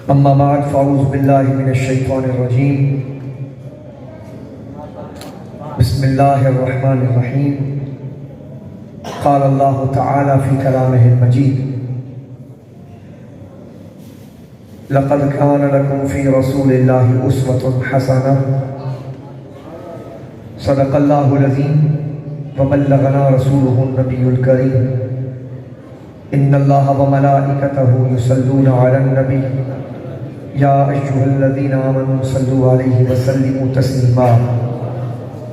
أما بعد فأعوذ بالله من الشيطان الرجيم. بسم الله الرحمن الرحيم. قال الله تعالى في كلامه المجيد: لقد كان لكم في رسول الله أسوة حسنة. صدق الله العظيم وبلغنا رسوله النبي الكريم. إن الله وملائكته يصلون على النبي يا أيها الذين آمنوا صلوا عليه وسلموا تسليما.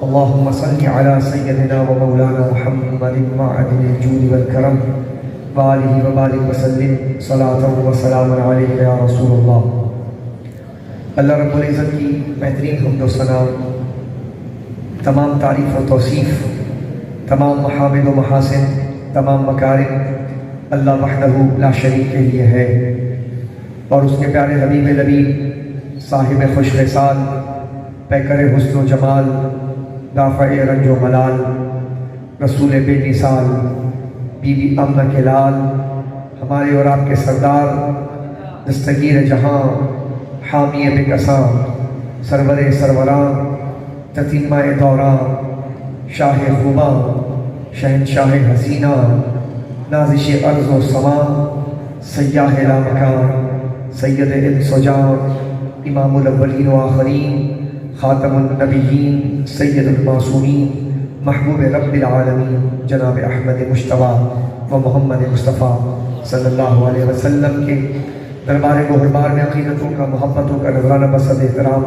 اللهم صل على سيدنا ومولانا محمد معدن الجود والكرم وآلہ وبارک وسلم صلاة وسلام علیہ یا رسول اللہ۔ اللہ رب العزت کی بہترین حمد و ثنا، تمام تعریف و توصیف، تمام محامد و محاسن، تمام مکارم اللہ وحدہ لا شریک کے لیے ہے، اور اس کے پیارے حبیب لبیب صاحب خوش خصال، پیکر حسن و جمال، دافع رنج و ملال، رسول بے مثال، بی بی آمنہ کے لال، ہمارے اور آپ کے سردار، دستگیر جہاں، حامی بے کساں، سرور سروراں، تتیمہ دوراں، شاہ خوباں، شہنشاہ حسینہ، نازش ارض و سما، سیاہ لامکان، سید انس و جان، امام الاولین و آخرین، خاتم النبیین، سید المعصومین، محبوب رب العالمین جناب احمد مجتبیٰ و محمد مصطفیٰ صلی اللہ علیہ وسلم کے دربار گہربار میں عقیدتوں کا، محبتوں کا نذرانہ بصد احترام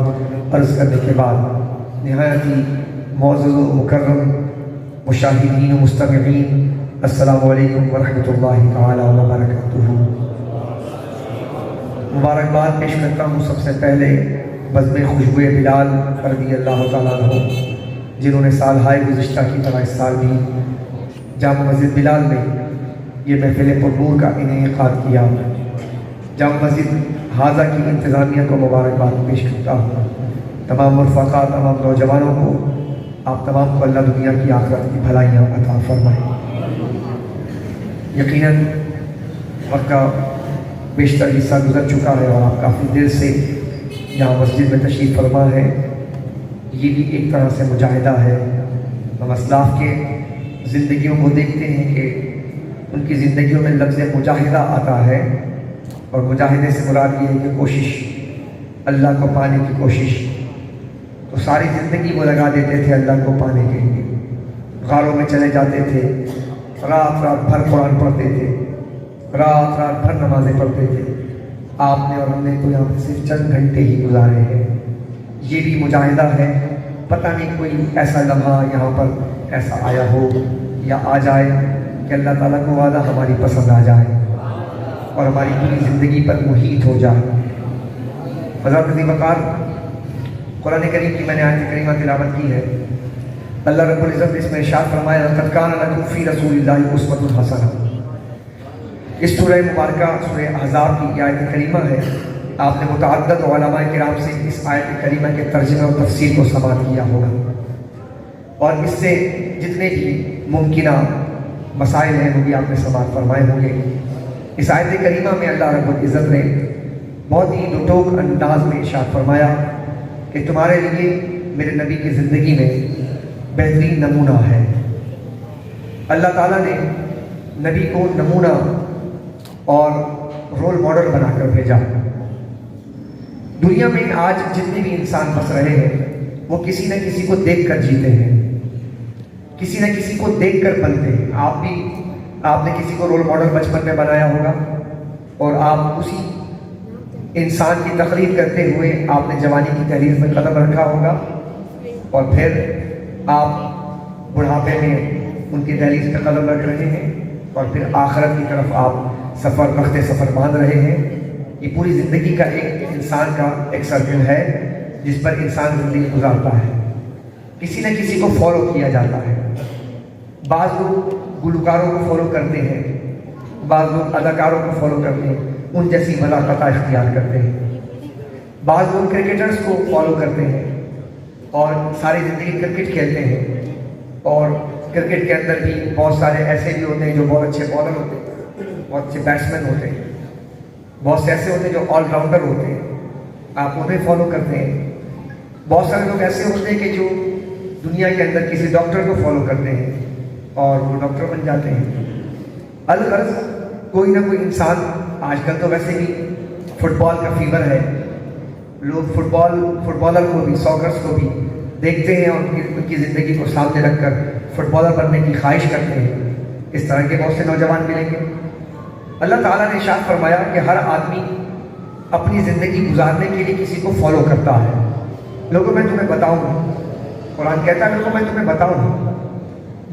عرض کرنے کے بعد، نہایت ہی معزز و مکرم مشاہدین و مستمعین، السلام علیکم ورحمۃ اللہ تعالی وبرکاتہ۔ مبارکباد پیش کرتا ہوں سب سے پہلے بزم خوشبوئے بلال رضی اللہ تعالیٰ عنہ، جنہوں نے سالہائے گزشتہ کی طرح اس سال بھی جامع مسجد بلال میں یہ محفل پرنور کا انعقاد کیا۔ جامع مسجد حاضہ کی انتظامیہ کو مبارکباد پیش کرتا ہوں، تمام مرفقات، تمام نوجوانوں کو، آپ تمام کو اللہ دنیا کی آخرت کی بھلائیاں عطا فرمائے۔ یقیناً وقت کا بیشتر حصہ گزر چکا ہے اور آپ کافی دیر سے یہاں مسجد میں تشریف فرما ہے۔ یہ بھی ایک طرح سے مجاہدہ ہے۔ ہم اسلاف کے زندگیوں کو دیکھتے ہیں کہ ان کی زندگیوں میں لفظ مجاہدہ آتا ہے، اور مجاہدے سے مراد یہ ہے کہ کوشش، اللہ کو پانے کی کوشش۔ تو ساری زندگی وہ لگا دیتے تھے اللہ کو پانے کے لیے، غاروں میں چلے جاتے تھے، رات رات بھر قرآن پڑھتے تھے، رات رات بھر نمازیں پڑھتے تھے۔ آپ نے اور ہم نے تو یہاں صرف چند گھنٹے ہی گزارے ہیں۔ یہ بھی مجاہدہ ہے۔ پتہ نہیں کوئی ایسا لمحہ یہاں پر ایسا آیا ہو یا آ جائے کہ اللہ تعالیٰ کو وعدہ ہماری پسند آ جائے اور ہماری پوری زندگی پر محیط ہو جائے۔ حضرت عظیم وقار قرآن کریم کی میں نے آیت کریمہ تلاوت کی ہے۔ اللہ رب العزت اس میں ارشاد فرمایا: لقد کان لکم فی رسول اللہ اسوۃ حسنہ۔ اس سورہ مبارکہ سورہ احزاب کی آیت کریمہ ہے۔ آپ نے متعدد علماء کرام سے اس آیت کریمہ کے ترجمہ اور تفسیر کو سماعت کیا ہوگا، اور اس سے جتنے بھی ممکنہ مسائل ہیں وہ بھی آپ نے سماعت فرمائے ہوں گے۔ اس آیت کریمہ میں اللہ رب العزت نے بہت ہی دو ٹوک انداز میں ارشاد فرمایا کہ تمہارے لیے میرے نبی کی زندگی میں بہترین نمونہ ہے۔ اللہ تعالیٰ نے نبی کو نمونہ اور رول ماڈل بنا کر بھیجا۔ دنیا میں آج جتنے بھی انسان بس رہے ہیں وہ کسی نہ کسی کو دیکھ کر جیتے ہیں، کسی نہ کسی کو دیکھ کر بنتے ہیں۔ آپ نے کسی کو رول ماڈل بچپن میں بنایا ہوگا، اور آپ اسی انسان کی تقلید کرتے ہوئے آپ نے جوانی کی تحریر میں قدم رکھا ہوگا، اور پھر آپ بڑھاپے میں ان کی دہلیز پہ قدم رکھ رہے ہیں، اور پھر آخرت کی طرف آپ رخت سفر باندھ رہے ہیں۔ یہ پوری زندگی کا ایک انسان کا ایک سرکل ہے جس پر انسان زندگی گزارتا ہے۔ کسی نہ کسی کو فالو کیا جاتا ہے۔ بعض لوگ گلوکاروں کو فالو کرتے ہیں، بعض لوگ اداکاروں کو فالو کرتے ہیں، ان جیسی ملاقات اختیار کرتے ہیں۔ بعض لوگ کرکٹرز کو فالو کرتے ہیں اور ساری زندگی کرکٹ کھیلتے ہیں، اور کرکٹ کے اندر بھی بہت سارے ایسے بھی ہوتے ہیں جو بہت اچھے بالر ہوتے ہیں، بہت اچھے بیٹسمین ہوتے ہیں۔ بہت سے ایسے ہوتے ہیں جو آل راؤنڈر ہوتے ہیں، آپ انہیں فالو کرتے ہیں. بہت سارے لوگ ایسے ہوتے ہیں کہ جو دنیا کے اندر کسی ڈاکٹر کو فالو کرتے ہیں اور وہ ڈاکٹر بن جاتے ہیں. الغرض کوئی نہ کوئی انسان، آج کل تو ویسے بھی فٹ بال کا فیور ہے، لوگ فٹ بالر کو بھی، ساکرز کو بھی دیکھتے ہیں اور ان کی زندگی کو سامنے رکھ کر فٹ بالر بننے کی خواہش کرتے ہیں. اس طرح کے بہت سے نوجوان ملیں گے. اللہ تعالیٰ نے ارشاد فرمایا کہ ہر آدمی اپنی زندگی گزارنے کے لیے کسی کو فالو کرتا ہے. لوگوں میں تمہیں بتاؤں، قرآن کہتا ہے لوگوں میں تمہیں بتاؤں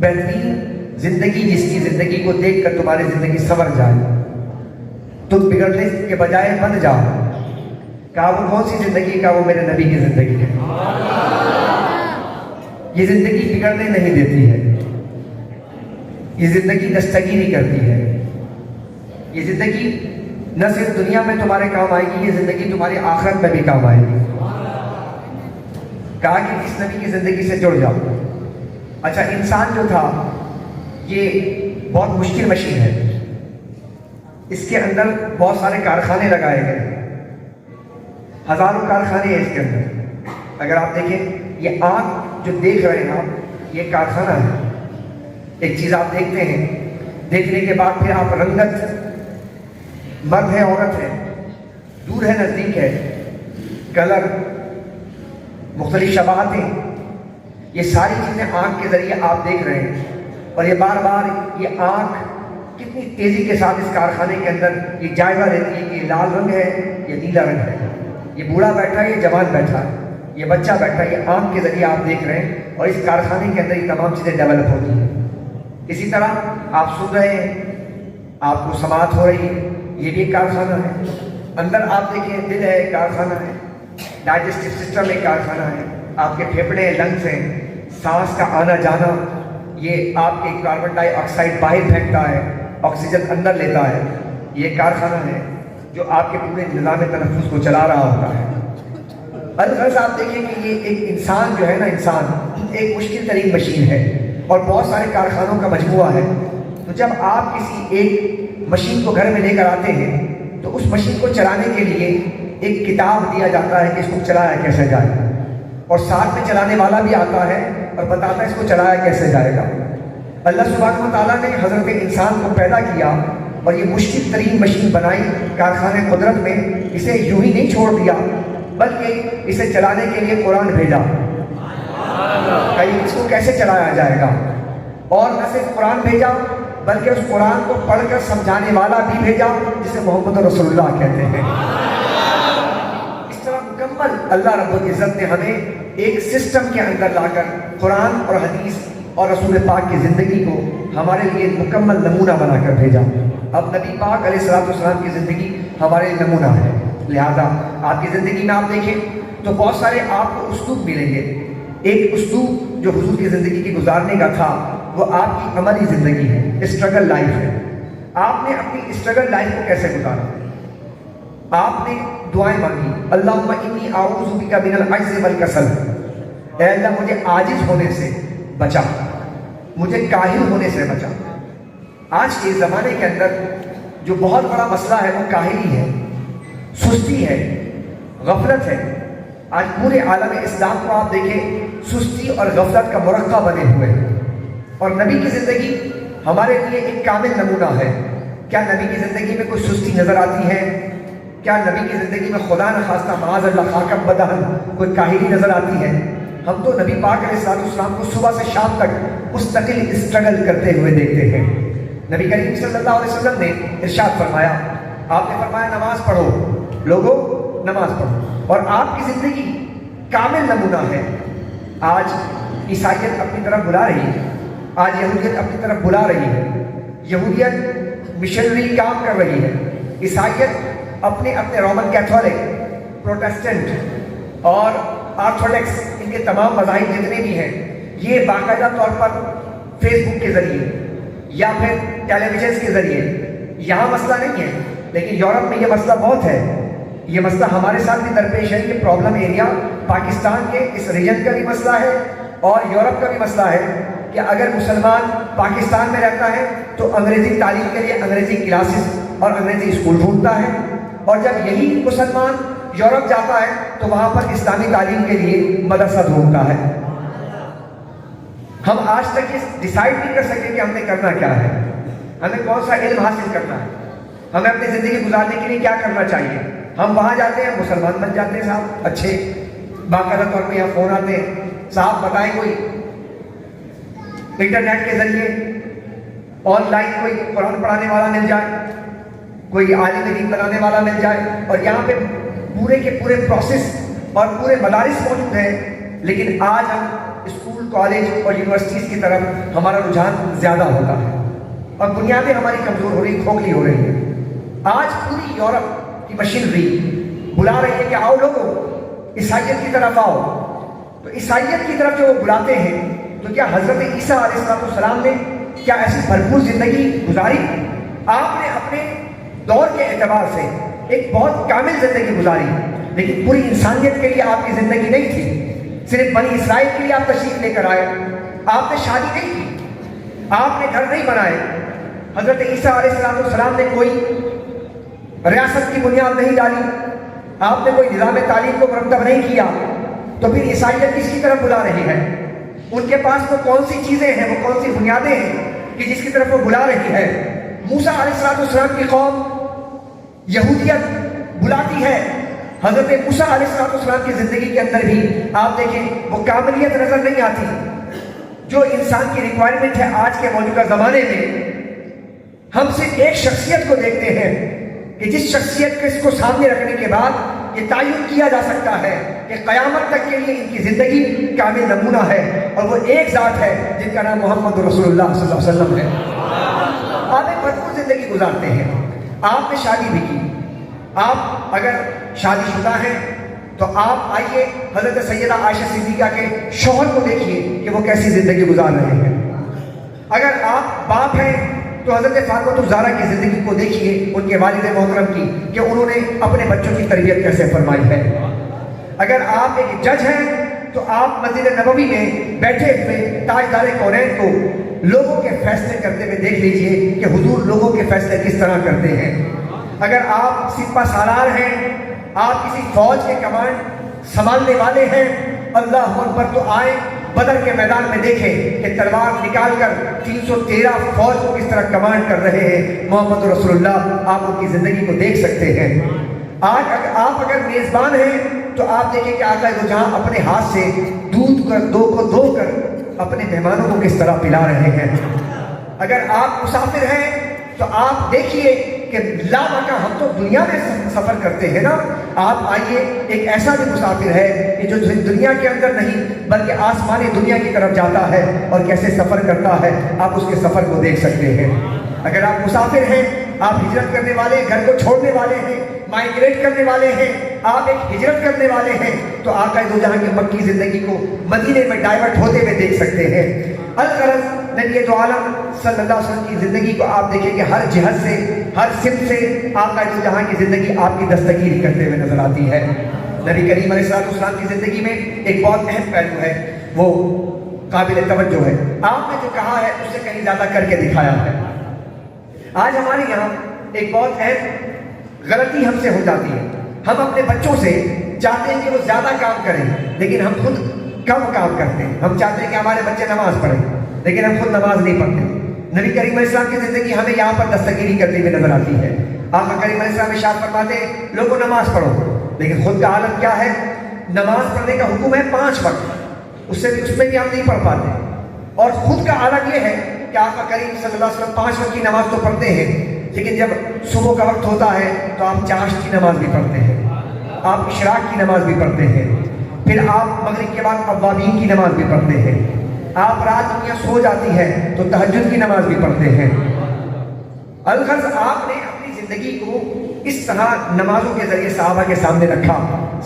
بہترین زندگی جس کی زندگی کو دیکھ کر تمہاری زندگی سنور جائے، تم بگڑنے کے بجائے بن جاؤ. کہا وہ کون سی زندگی؟ کا وہ میرے نبی کی زندگی ہے. یہ زندگی بگڑنے نہیں دیتی ہے، یہ زندگی دستگیری کرتی ہے. یہ زندگی نہ صرف دنیا میں تمہارے کام آئے گی، یہ زندگی تمہاری آخرت میں بھی کام آئے گی. کہا کہ اس نبی کی زندگی سے جڑ جاؤ. اچھا، انسان جو تھا یہ بہت مشکل مشین ہے. اس کے اندر بہت سارے کارخانے لگائے گئے، ہزاروں کارخانے ہیں اس کے اندر. اگر آپ دیکھیں یہ آنکھ جو دیکھ رہے ہیں آپ، یہ کارخانہ ہے. ایک چیز آپ دیکھتے ہیں، دیکھنے کے بعد پھر آپ رنگت، مرد ہے عورت ہے، دور ہے نزدیک ہے، کلر، مختلف شباہتیں، یہ ساری چیزیں آنکھ کے ذریعے آپ دیکھ رہے ہیں. اور یہ بار بار یہ آنکھ کتنی تیزی کے ساتھ اس کارخانے کے اندر یہ جائزہ لیتی ہے کہ یہ لال رنگ ہے، یہ نیلا رنگ ہے، یہ بوڑھا بیٹھا ہے، یہ جوان بیٹھا ہے، یہ بچہ بیٹھا ہے. یہ آنکھ کے ذریعے آپ دیکھ رہے ہیں اور اس کارخانے کے اندر یہ تمام چیزیں ڈیولپ ہوتی ہیں. اسی طرح آپ سن رہے ہیں، آپ کو سماعت ہو رہی ہے، یہ بھی ایک کارخانہ ہے. اندر آپ دیکھیں، دل ہے، ایک کارخانہ ہے. ڈائجسٹو سسٹم ایک کارخانہ ہے. آپ کے پھیپھڑے، لنگس ہیں، سانس کا آنا جانا، یہ آپ کے کاربن ڈائی آکسائڈ باہر پھینکتا ہے، آکسیجن اندر لیتا ہے. یہ کارخانہ ہے جو آپ کے پورے نظام تنفس کو چلا رہا ہوتا ہے. الغرض آپ دیکھیں کہ یہ ایک انسان جو ہے نا، انسان ایک مشکل ترین مشین ہے اور بہت سارے کارخانوں کا مجموعہ ہے. تو جب آپ کسی ایک مشین کو گھر میں لے کر آتے ہیں تو اس مشین کو چلانے کے لیے ایک کتاب دیا جاتا ہے کہ اس کو چلایا کیسے جائے، اور ساتھ میں چلانے والا بھی آتا ہے اور بتاتا ہے اس کو چلایا کیسے جائے گا. اللہ سبحانہ و تعالیٰ نے حضرت انسان کو پیدا کیا اور یہ مشکل ترین مشین بنائی کارخانے قدرت میں. اسے یوں ہی نہیں چھوڑ دیا بلکہ اسے چلانے کے لیے قرآن بھیجا کہ اس کو کیسے چلایا جائے گا. اور نہ صرف قرآن بھیجا بلکہ اس قرآن کو پڑھ کر سمجھانے والا بھی بھیجا جسے محمد رسول اللہ کہتے ہیں. اس طرح مکمل اللہ رب العزت نے ہمیں ایک سسٹم کے اندر لا کر قرآن اور حدیث اور رسول پاک کی زندگی کو ہمارے لیے مکمل نمونہ بنا کر بھیجا. اب نبی پاک علیہ الصلوۃ والسلام کی زندگی ہمارے لیے نمونہ ہے. لہذا آپ کی زندگی میں آپ دیکھیں تو بہت سارے آپ کو اسلوب ملیں گے. ایک اسلوب جو حضور کی زندگی کی گزارنے کا تھا وہ آپ کی عملی زندگی ہے، اسٹرگل لائف ہے. آپ نے اپنی اسٹرگل لائف کو کیسے گزارا؟ آپ نے دعائیں مانگی، اللہم انی اعوذ بک من العجز والکسل، اے اللہ مجھے عاجز ہونے سے بچا، مجھے کاہل ہونے سے بچا. آج کے زمانے کے اندر جو بہت بڑا مسئلہ ہے وہ کاہلی ہے، سستی ہے، غفلت ہے. آج پورے عالم اسلام کو آپ دیکھیں، سستی اور غفلت کا مرقع بنے ہوئے ہیں. اور نبی کی زندگی ہمارے لیے ایک کامل نمونہ ہے. کیا نبی کی زندگی میں کوئی سستی نظر آتی ہے؟ کیا نبی کی زندگی میں خدا نخواستہ معاذ اللہ خاکم بدہن کوئی کاہلی نظر آتی ہے؟ ہم تو نبی پاک علیہ الصلوۃ والسلام کو صبح سے شام تک مستقل اسٹرگل کرتے ہوئے دیکھتے ہیں. نبی کریم صلی اللہ علیہ وسلم نے ارشاد فرمایا، آپ نے فرمایا نماز پڑھو، لوگوں نماز پڑھو. اور آپ کی زندگی کامل نمونہ ہے. آج عیسائیت اپنی طرف بلا رہی ہے، آج یہودیت اپنی طرف بلا رہی ہے. یہودیت مشنری کام کر رہی ہے، عیسائیت اپنے رومن کیتھولک، پروٹیسٹنٹ اور آرتھوڈکس، ان کے تمام مذاہب جتنے بھی ہیں، یہ باقاعدہ طور پر فیس بک کے ذریعے یا پھر ٹیلی ویژن کے ذریعے، یہاں مسئلہ نہیں ہے لیکن یورپ میں یہ مسئلہ بہت ہے. یہ مسئلہ ہمارے ساتھ بھی درپیش ہے. یہ پرابلم ایریا پاکستان کے اس ریجن کا بھی مسئلہ ہے اور یورپ کا بھی مسئلہ ہے کہ اگر مسلمان پاکستان میں رہتا ہے تو انگریزی تعلیم کے لیے انگریزی کلاسز اور انگریزی اسکول ڈھونڈتا ہے، اور جب یہی مسلمان یورپ جاتا ہے تو وہاں پر اسلامی تعلیم کے لیے مدرسہ ڈھونڈتا ہے. ہم آج تک یہ ڈیسائیڈ نہیں کر سکے کہ ہم نے کرنا کیا ہے, ہمیں کون سا علم حاصل کرنا ہے, ہمیں اپنی زندگی گزارنے کے لیے کیا کرنا چاہیے. ہم وہاں جاتے ہیں, مسلمان بن جاتے ہیں صاحب, اچھے باقاعدہ طور پہ یہاں فون آتے ہیں, صاحب بتائیں کوئی انٹرنیٹ کے ذریعے آن لائن کوئی قرآن پڑھانے والا مل جائے, کوئی عالم دین بنانے والا مل جائے. اور یہاں پہ پورے کے پورے پروسیس اور پورے مدارس موجود ہیں, لیکن آج ہم اسکول, کالج اور یونیورسٹیز کی طرف ہمارا رجحان زیادہ ہوتا ہے اور بنیادیں ہماری کمزور ہو رہی, کھوکھلی ہو رہی ہیں. آج پوری یورپ کی مشینری بلا رہی ہے کہ آؤ لوگوں عیسائیت کی طرف آؤ. تو عیسائیت کی طرف جو وہ بلاتے ہیں, تو کیا حضرت عیسیٰ علیہ السلام نے کیا ایسی بھرپور زندگی گزاری؟ آپ نے اپنے دور کے اعتبار سے ایک بہت کامل زندگی گزاری, لیکن پوری انسانیت کے لیے آپ کی زندگی نہیں تھی. صرف بنی اسرائیل کے لیے آپ تشریف لے کر آئے, آپ نے شادی نہیں کی, آپ نے گھر نہیں بنائے. حضرت عیسیٰ علیہ السلام نے کوئی ریاست کی بنیاد نہیں ڈالی, آپ نے کوئی نظام تعلیم کو مرتب نہیں کیا. تو پھر عیسائیت کس کی طرف بلا رہی ہے؟ ان کے پاس وہ کون سی چیزیں ہیں, وہ کون سی بنیادیں ہیں کہ جس کی طرف وہ بلا رہی ہے؟ موسیٰ علیہ السلام کی قوم یہودیت بلاتی ہے. حضرت موسیٰ علیہ السلام کی زندگی کے اندر بھی آپ دیکھیں وہ کاملیت نظر نہیں آتی. جو انسان کی ریکوائرمنٹ ہے آج کے موجودہ زمانے میں, ہم صرف ایک شخصیت کو دیکھتے ہیں کہ جس شخصیت کو سامنے رکھنے کے بعد یہ تعین کیا جا سکتا ہے کہ قیامت تک کے لیے ان کی زندگی کامل نمونہ ہے, اور وہ ایک ذات ہے جن کا نام محمد رسول اللہ صلی اللہ علیہ وسلم ہے. آپ ایک بھرپور زندگی گزارتے ہیں, آپ نے شادی بھی کی. آپ اگر شادی شدہ ہیں تو آپ آئیے حضرت سیدہ عائشہ صدیقہ کے شوہر کو دیکھیے کہ وہ کیسی زندگی گزار رہے ہیں. اگر آپ باپ ہیں تو حضرت فاطمہ الزہرا کی زندگی کو دیکھیے, ان کے والد محترم کی, کہ انہوں نے اپنے بچوں کی تربیت کیسے فرمائی ہے. اگر آپ ایک جج ہیں تو آپ مسجد نبوی میں بیٹھے ہوئے تاجدار کونین کو لوگوں کے فیصلے کرتے ہوئے دیکھ لیجئے کہ حضور لوگوں کے فیصلے کس طرح کرتے ہیں. اگر آپ سپہ سالار ہیں, آپ کسی فوج کے کمانڈ سنبھالنے والے ہیں, اللہ اکبر, تو آئیں بدر کے میدان میں دیکھیں کہ تلوار نکال کر 313 فوج کو کس طرح کمانڈ کر رہے ہیں محمد رسول اللہ. آپ ان کی زندگی کو دیکھ سکتے ہیں. آج آپ اگر میزبان ہیں تو آپ دیکھیں کہ آقا دو جہاں اپنے ہاتھ سے دودھ کو دھو کر اپنے مہمانوں کو کس طرح پلا رہے ہیں. اگر آپ مسافر ہیں تو آپ دیکھیے کہ لا مکہ, ہم تو دنیا میں سفر کرتے ہیں نا, آپ آئیے ایک ایسا بھی مسافر ہے کہ جو دنیا کے اندر نہیں بلکہ آسمانی دنیا کی طرف جاتا ہے اور کیسے سفر کرتا ہے, آپ اس کے سفر کو دیکھ سکتے ہیں. اگر آپ مسافر ہیں, آپ ہجرت کرنے والے, گھر کو چھوڑنے والے ہیں, مائگریٹ کرنے والے ہیں, آپ ایک ہجرت کرنے والے ہیں, تو آقا دو جہاں کی مکی زندگی کو مدینے میں ڈائیورٹ ہوتے ہوئے دیکھ سکتے ہیں. الغرض نبی دو عالم صلی اللہ علیہ وسلم کی زندگی کو آپ دیکھیں کہ ہر جہت سے, ہر سمت سے آقا دو جہاں کی زندگی آپ کی دستگیر کرتے ہوئے نظر آتی ہے. نبی کریم علیہ السلام کی زندگی میں ایک بہت اہم پہلو ہے, وہ قابل توجہ ہے. آپ نے جو کہا ہے اس سے کہیں زیادہ کر کے دکھایا ہے. آج ہمارے یہاں ایک بہت اہم غلطی ہم سے ہو جاتی ہے, ہم اپنے بچوں سے چاہتے ہیں کہ وہ زیادہ کام کریں لیکن ہم خود کم کام کرتے ہیں. ہم چاہتے ہیں کہ ہمارے بچے نماز پڑھیں لیکن ہم خود نماز نہیں پڑھتے. نبی کریم علیہ السلام کی زندگی ہمیں یہاں پر دستگیری کرتے ہوئے نظر آتی ہے. آقا کریم علیہ السلام ارشاد فرماتے ہیں لوگوں نماز پڑھو, لیکن خود کا حالت کیا ہے؟ نماز پڑھنے کا حکم ہے 5 وقت, اس میں بھی ہم نہیں پڑھ پاتے. اور خود کا حالت یہ ہے کہ آقا کریم صلی اللہ علیہ وسلم 5 وقت کی نماز تو پڑھتے ہیں, لیکن جب صبح کا وقت ہوتا ہے تو آپ چاشت کی نماز بھی پڑھتے ہیں, آپ اشراق کی نماز بھی پڑھتے ہیں, پھر آپ مغرب کے بعد اوابین کی نماز بھی پڑھتے ہیں, آپ رات دنیا سو جاتی ہے تو تہجد کی نماز بھی پڑھتے ہیں. الغرض آپ نے اپنی زندگی کو اس طرح نمازوں کے ذریعے صحابہ کے سامنے رکھا.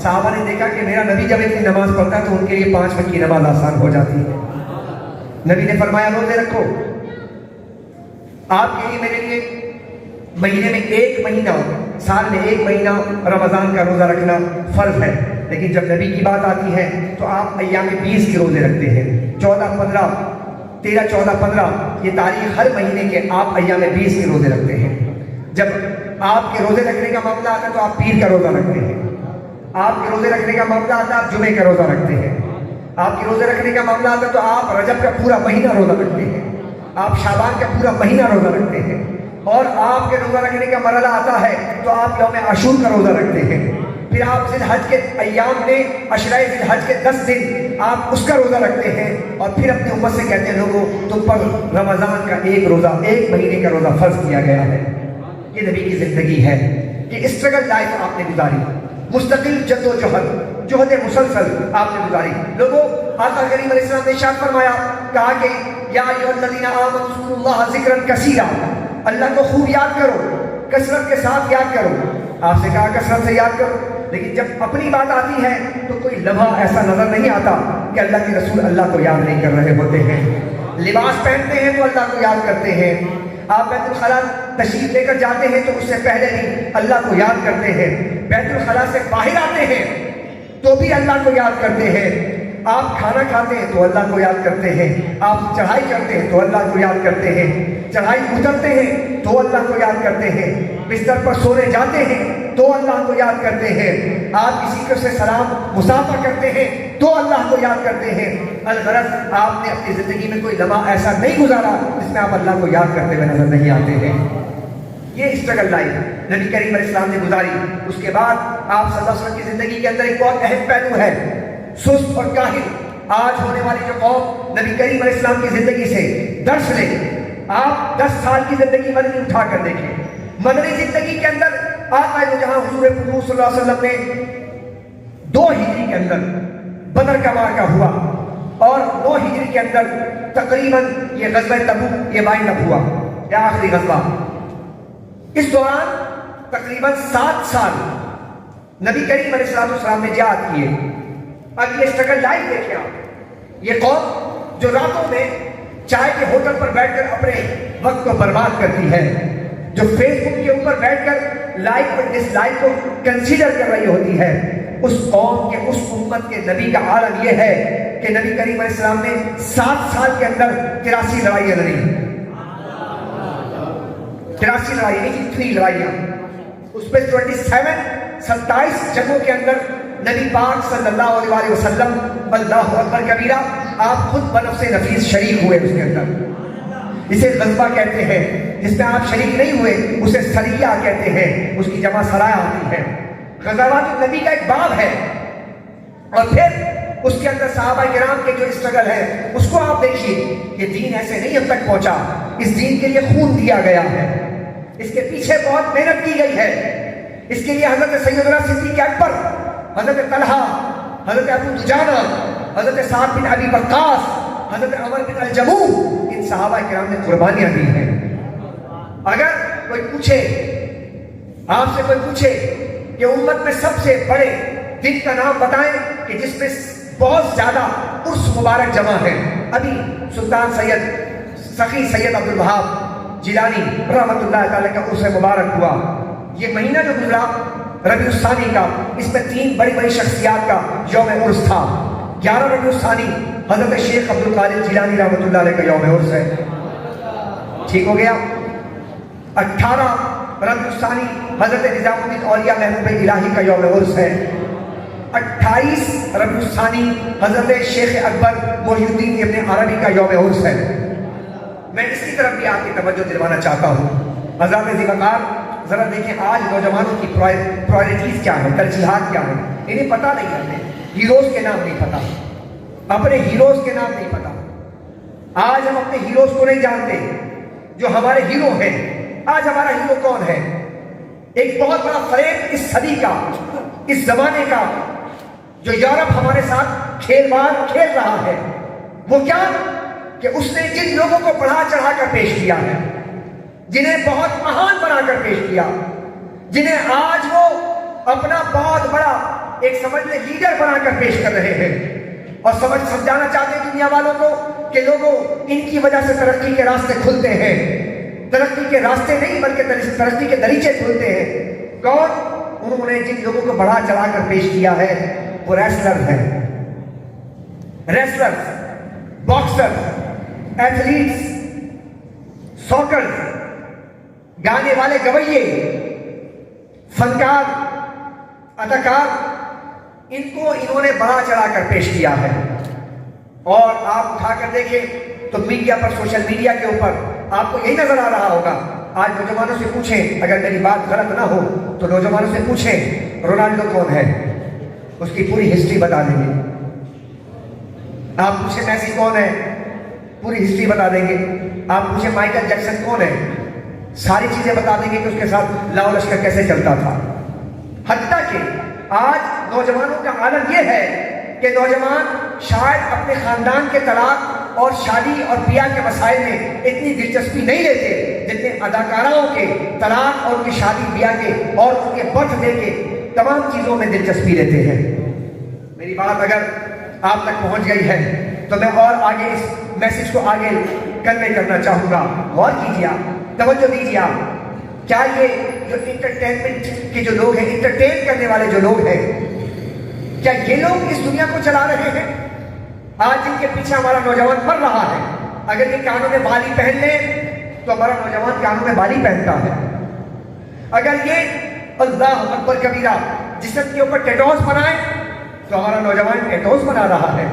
صحابہ نے دیکھا کہ میرا نبی جب اتنی نماز پڑھتا ہے تو ان کے لیے 5 وقت کی نماز آسان ہو جاتی ہے. نبی نے فرمایا روزے رکھو. آپ کے لیے میرے لیے مہینے میں 1 مہینہ, سال میں 1 مہینہ رمضان کا روزہ رکھنا فرض ہے, لیکن جب نبی کی بات آتی ہے تو آپ ایام 20 کے روزے رکھتے ہیں. 14, 15, 13, 14, 15 یہ تاریخ ہر مہینے کے آپ ایام 20 کے روزے رکھتے ہیں. جب آپ کے روزے رکھنے کا معاملہ آتا ہے تو آپ پیر کا روزہ رکھتے ہیں، آپ کے روزے رکھنے کا معاملہ آتا ہے آپ جمعے کا روزہ رکھتے ہیں، آپ کے روزے رکھنے کا معاملہ آتا ہے تو آپ رجب کا پورا مہینہ روزہ رکھتے ہیں، آپ شعبان کا پورا مہینہ روزہ رکھتے ہیں، اور آپ کے روزہ رکھنے کا مرحلہ آتا ہے تو آپ یوم عاشور کا روزہ رکھتے ہیں، پھر آپ ذی الحج کے ایام میں عشرۂ ذی الحج کے 10 دن آپ اس کا روزہ رکھتے ہیں، اور پھر اپنی امت سے کہتے ہیں لوگوں تم پر رمضان کا ایک روزہ، ایک مہینے کا روزہ فرض کیا گیا ہے۔ یہ نبی کی زندگی ہے کہ اسٹرگل لائف آپ نے گزاری، مستقل جد و جہد مسلسل آپ نے گزاری۔ لوگوں آقا کریم علیہ السلام نے ارشاد فرمایا، کہا کہ یا ایھا الذین آمنوا اذکروا اللہ ذکرا کثیرا، اللہ کو خوب یاد کرو، کثرت کے ساتھ یاد کرو۔ آپ سے کہا کثرت سے یاد کرو، لیکن جب اپنی بات آتی ہے تو کوئی لمحہ ایسا نظر نہیں آتا کہ اللہ کے رسول اللہ کو یاد نہیں کر رہے ہوتے ہیں۔ لباس پہنتے ہیں تو اللہ کو یاد کرتے ہیں، آپ بیت الخلاء تشریف لے کر جاتے ہیں تو اس سے پہلے بھی اللہ کو یاد کرتے ہیں، بیت الخلاء سے باہر آتے ہیں تو بھی اللہ کو یاد کرتے ہیں، آپ کھانا کھاتے ہیں تو اللہ کو یاد کرتے ہیں، آپ چڑھائی کرتے ہیں تو اللہ کو یاد کرتے ہیں، چڑھائی اترتے ہیں تو اللہ کو یاد کرتے ہیں، بستر پر سونے جاتے ہیں تو اللہ کو یاد کرتے ہیں، آپ کسی کو سے سلام مصافحہ کرتے ہیں تو اللہ کو یاد کرتے ہیں۔ الغرض آپ نے اپنی زندگی میں کوئی لمحہ ایسا نہیں گزارا جس میں آپ اللہ کو یاد کرتے ہوئے نظر نہیں آتے ہیں۔ یہ اسٹرگل لائف نبی کریم علیہ السلام نے گزاری۔ اس کے بعد آپ صلی اللہ علیہ وسلم کی زندگی کے اندر ایک بہت اہم پہلو ہے، سست اور کاہل۔ آج ہونے والی جو قوم نبی کریم علیہ السلام کی زندگی سے درس لے، آپ 10 سال کی زندگی مدنی اٹھا کر دیکھیں، مدنی زندگی کے اندر آقا جہاں حضور پاک صلی اللہ علیہ وسلم نے 2 ہجری کے اندر بدر کا معرکہ ہوا، اور 9 ہجری کے اندر تقریباً یہ غزوہ تبوک یہ وائنڈ اپ ہوا، یہ آخری غزوہ۔ اس دوران تقریباً 7 سال نبی کریم علیہ السلام نے جہاد کیے۔ اب یہ اسٹرگل لائف دیکھیں آپ، یہ قوم جو راتوں میں چائے کے ہوٹل پر بیٹھ کر اپنے وقت کو برباد کرتی ہے، جو فیس بک کے اوپر بیٹھ کر لائک اور ڈس لائک کو کنسیڈر کر رہی ہوتی ہے، اس قوم کے اس امت کے نبی کا عالم یہ ہے کہ نبی کریم علیہ السلام نے 7 سال کے اندر 83 لڑائیاں لڑی، 83 لڑائیاں، 83 لڑائیاں، اس پہ 27 جنگوں کے اندر نبی پاک صلی اللہ علیہ وسلم اللہ اکبر کبیرہ آپ خود بنفس نفیس شریک ہوئے اس کے اندر۔ اسے غزوہ کہتے ہیں، جس میں آپ شریک نہیں ہوئے اسے سریہ کہتے ہیں، اس کی جمع سرایہ ہوتی ہے۔ غزوات النبی کا ایک باب ہے، اور پھر اس کے اندر صحابہ کرام کے جو اسٹرگل ہے اس کو آپ دیکھیے۔ یہ دین ایسے نہیں اب تک پہنچا، اس دین کے لیے خون دیا گیا ہے، اس کے پیچھے بہت محنت کی گئی ہے، اس کے لیے حضرت سیدنا صدیق اکبر، حضرت طلحہ، حضرت ابو دجانہ، حضرت سعد بن ابی وقاص، حضرت عمر بن الجموح، ان صحابہ کرام نے قربانیاں دی ہیں۔ اگر کوئی پوچھے، آپ سے کوئی پوچھے کہ امت میں سب سے بڑے دن کا نام بتائیں کہ جس میں بہت زیادہ عرس مبارک جمع ہے، ابھی سلطان سید سخی سید عبد الوہاب جیلانی رحمۃ اللہ تعالی کا عرس مبارک ہوا۔ یہ مہینہ جو گزرا ربیع الثانی کا، اس میں 3 بڑی بڑی شخصیات کا یوم عرس تھا۔ 11 ربیع الثانی حضرت شیخ عبد القادر جیلانی رحمۃ اللہ علیہ کا یوم عرس ہے، ٹھیک ہو گیا۔ 18 ربیع الثانی حضرت نظام الدین اولیاء محبوب الہی کا یوم عرس ہے۔ 28 ربیع الثانی حضرت شیخ اکبر محی الدین ابن عربی کا یوم عرس ہے۔ میں اس کی طرف بھی آپ کی توجہ دلوانا چاہتا ہوں۔ حضرات ذی وقار، ذرا دیکھیں آج نوجوانوں کی پرائرٹیز کیا ہے، ترجیحات کیا ہے، انہیں پتہ نہیں ہے، ہیروز کے نام نہیں پتہ، اپنے ہیروز کے نام نہیں پتہ۔ آج ہم اپنے ہیروز کو نہیں جانتے جو ہمارے ہیرو ہیں۔ آج ہمارا ہیرو کون ہے؟ ایک بہت بڑا فریب اس صدی کا، اس زمانے کا، جو یورپ ہمارے ساتھ کھیل رہا ہے، وہ کیا کہ اس نے جن لوگوں کو بڑھا چڑھا کر پیش کیا ہے، جنہیں بہت مہان بنا کر پیش کیا، جنہیں آج وہ اپنا بہت بڑا ایک سمجھ لے لیڈر بنا کر پیش کر رہے ہیں، اور سمجھانا چاہتے ہیں دنیا والوں کو کہ لوگوں ان کی وجہ سے ترقی کے راستے کھلتے ہیں۔ ترقی کے راستے نہیں بلکہ ترقی کے دریچے کھلتے ہیں۔ کون؟ انہوں نے جن لوگوں کو بڑھا چڑھا کر پیش کیا ہے وہ ریسلر ہیں، ریسلر، باکسر، ایتھلیٹس، ساکر، گانے والے گویے، فنکار، اداکار، ان کو انہوں نے بڑا چڑھا کر پیش کیا ہے. اور آپ اٹھا کر دیکھیں تو میڈیا پر، سوشل میڈیا کے اوپر آپ کو یہی نظر آ رہا ہوگا. آج نوجوانوں سے پوچھیں، اگر میری بات غلط نہ ہو تو نوجوانوں سے پوچھیں رونالڈو کون ہے، اس کی پوری ہسٹری بتا دیں گے. آپ پوچھیں میسی کون ہے، پوری ہسٹری بتا دیں گے. آپ پوچھیں مائیکل جیکسن کون ہے، ساری چیزیں بتا دیں گے کہ اس کے ساتھ لاؤ لشکر کیسے چلتا تھا. حتیٰ کہ آج نوجوانوں کا عالم یہ ہے کہ نوجوان شاید اپنے خاندان کے طلاق اور شادی اور بیاہ کے مسائل میں اتنی دلچسپی نہیں لیتے جتنے اداکاراؤں کے طلاق اور ان کی شادی بیاہ کے اور ان کے برتھ ڈے کے تمام چیزوں میں دلچسپی لیتے ہیں. میری بات اگر آپ تک پہنچ گئی ہے تو میں اور آگے اس میسج کو آگے کنوے کرنا چاہوں گا. غور کیجیے آپ، توجہ دیجیے آپ. کیا یہ جو انٹرٹینمنٹ کے جو لوگ ہیں، انٹرٹین کرنے والے جو لوگ ہیں، کیا یہ لوگ اس دنیا کو چلا رہے ہیں؟ آج جن کے پیچھے ہمارا نوجوان مر رہا ہے، اگر یہ کانوں میں بالی پہن لیں تو ہمارا نوجوان کانوں میں بالی پہنتا ہے. اگر یہ اللہ اکبر کبیرہ جسم کے اوپر ٹیٹوز بنائے تو ہمارا نوجوان ٹیٹوز بنا رہا ہے.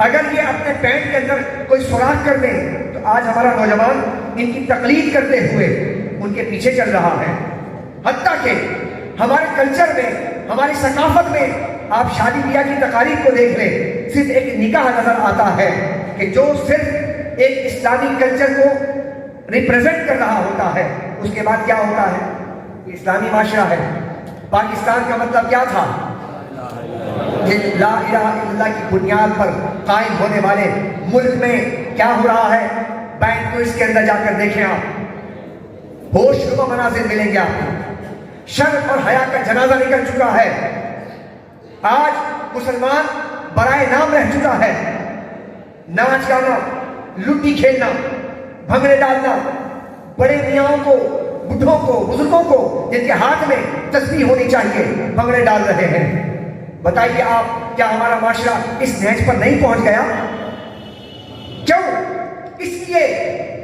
اگر یہ اپنے پینٹ کے اندر کوئی سوراخ کر دیں تو آج ہمارا نوجوان ان کی تقلید کرتے ہوئے ان کے پیچھے چل رہا ہے. حتیٰ کہ ہمارے کلچر میں، ہماری ثقافت میں آپ شادی بیاہ کی تقاریب کو دیکھ لیں، صرف ایک نکاح نظر آتا ہے کہ جو صرف ایک اسلامی کلچر کو ریپریزنٹ کر رہا ہوتا ہے. اس کے بعد کیا ہوتا ہے؟ یہ اسلامی معاشرہ ہے. پاکستان کا مطلب کیا تھا؟ لا الہ الا اللہ کی بنیاد پر قائم ہونے والے ملک میں کیا ہو رہا ہے؟ بینکویٹس کے اندر جا کر دیکھیں آپ، ہوش نما مناظر ملیں گے آپ کو. شرم اور حیا کا جنازہ نکل چکا ہے. آج مسلمان برائے نام رہ چکا ہے. ناچ گانا، لٹی کھیلنا، بھنگڑے ڈالنا، بڑے میاں کو، بڈھوں کو، بزرگوں کو جن کے ہاتھ میں تسبیح ہونی چاہیے بھنگڑے ڈال رہے ہیں. بتائیے آپ، کیا ہمارا معاشرہ اس نہج پر نہیں پہنچ گیا؟ کیوں؟ اس لیے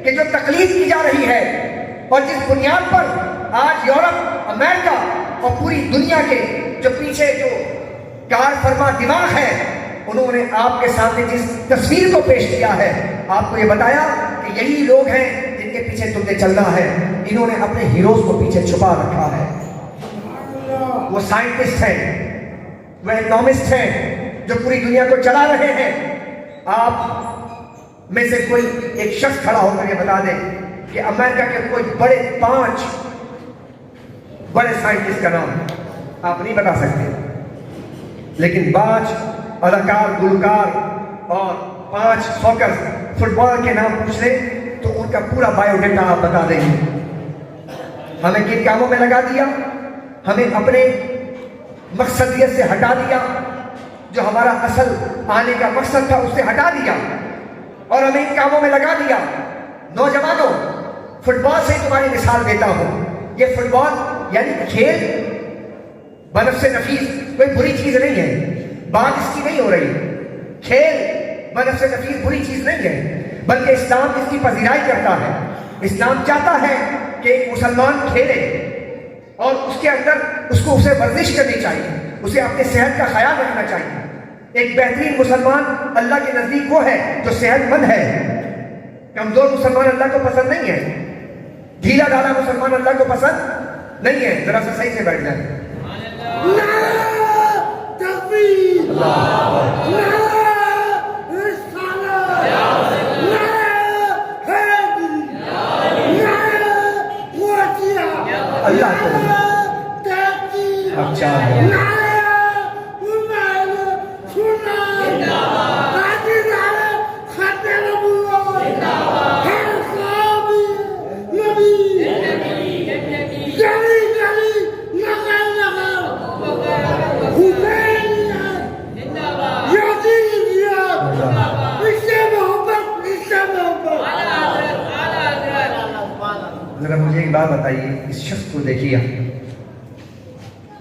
کہ جو تقلید کی جا رہی ہے اور جس بنیاد پر آج یورپ، امریکہ اور پوری دنیا کے جو پیچھے جو کار فرما دماغ ہے، انہوں نے آپ کے سامنے جس تصویر کو پیش کیا ہے، آپ کو یہ بتایا کہ یہی لوگ ہیں جن کے پیچھے تم نے چلنا ہے. انہوں نے اپنے ہیروز کو پیچھے چھپا رکھا ہے. وہ سائنٹسٹ ہیں، وہ اکنامسٹ ہیں جو پوری دنیا کو چلا رہے ہیں. آپ میں سے کوئی ایک شخص کھڑا ہو کر یہ بتا دے کہ امریکہ کے کوئی بڑے 5 بڑے سائنٹسٹ کا نام آپ نہیں بتا سکتے، لیکن 5 اداکار، گلوکار اور 5 سوکر فٹ بال کے نام پوچھ لیں تو ان کا پورا بایو ڈیٹا آپ بتا دیں گے. ہمیں کن کاموں میں لگا دیا؟ ہمیں اپنے مقصدیت سے ہٹا دیا، جو ہمارا اصل آنے کا مقصد تھا اس سے ہٹا دیا، اور ہمیں ان کاموں میں لگا دیا. نوجوانوں، فٹ بال سے تمہاری مثال دیتا ہوں. یہ فٹ بال یعنی کھیل بنفس نفیس کوئی بری چیز نہیں ہے، بات اس کی نہیں ہو رہی. کھیل بنفس نفیس بری چیز نہیں ہے، بلکہ اسلام اس کی پذیرائی کرتا ہے. اسلام چاہتا ہے کہ ایک مسلمان کھیلے اور اس کے اندر اسے ورزش کرنی چاہیے، اسے اپنے صحت کا خیال رکھنا چاہیے. ایک بہترین مسلمان اللہ کے نزدیک وہ ہے جو صحت مند ہے. کمزور مسلمان اللہ کو پسند نہیں ہے، ڈھیلا ڈالا مسلمان اللہ کو پسند نہیں ہے. ذرا سا صحیح سے بیٹھ جائیں. اللہ کو اچھا ذرا مجھے ایک بات بتائیے، اس شخص کو دیکھیے،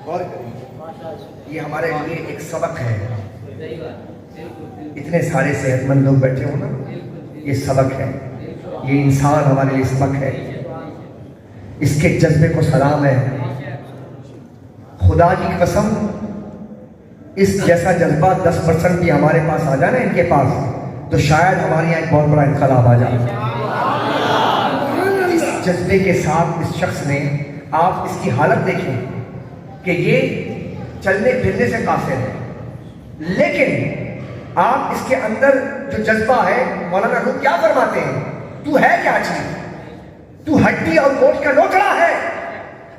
غور کریے، یہ ہمارے لیے ایک سبق ہے. اتنے سارے صحت مند لوگ بیٹھے ہوں نا، یہ سبق ہے. یہ انسان ہمارے لیے سبق ہے. اس کے جذبے کو سلام ہے. خدا کی قسم اس جیسا جذبہ 10% بھی ہمارے پاس آ جائے نا ان کے پاس تو شاید ہمارے یہاں ایک بہت بڑا انقلاب آ جائے. اس جذبے کے ساتھ اس شخص نے, آپ اس کی حالت دیکھیں کہ یہ چلنے پھرنے سے قاصر ہے, لیکن آپ اس کے اندر جو جذبہ ہے, مولانا روح کیا فرماتے ہیں, تو ہے کیا چیز, تو ہڈی اور گوشت کا لوٹڑا ہے.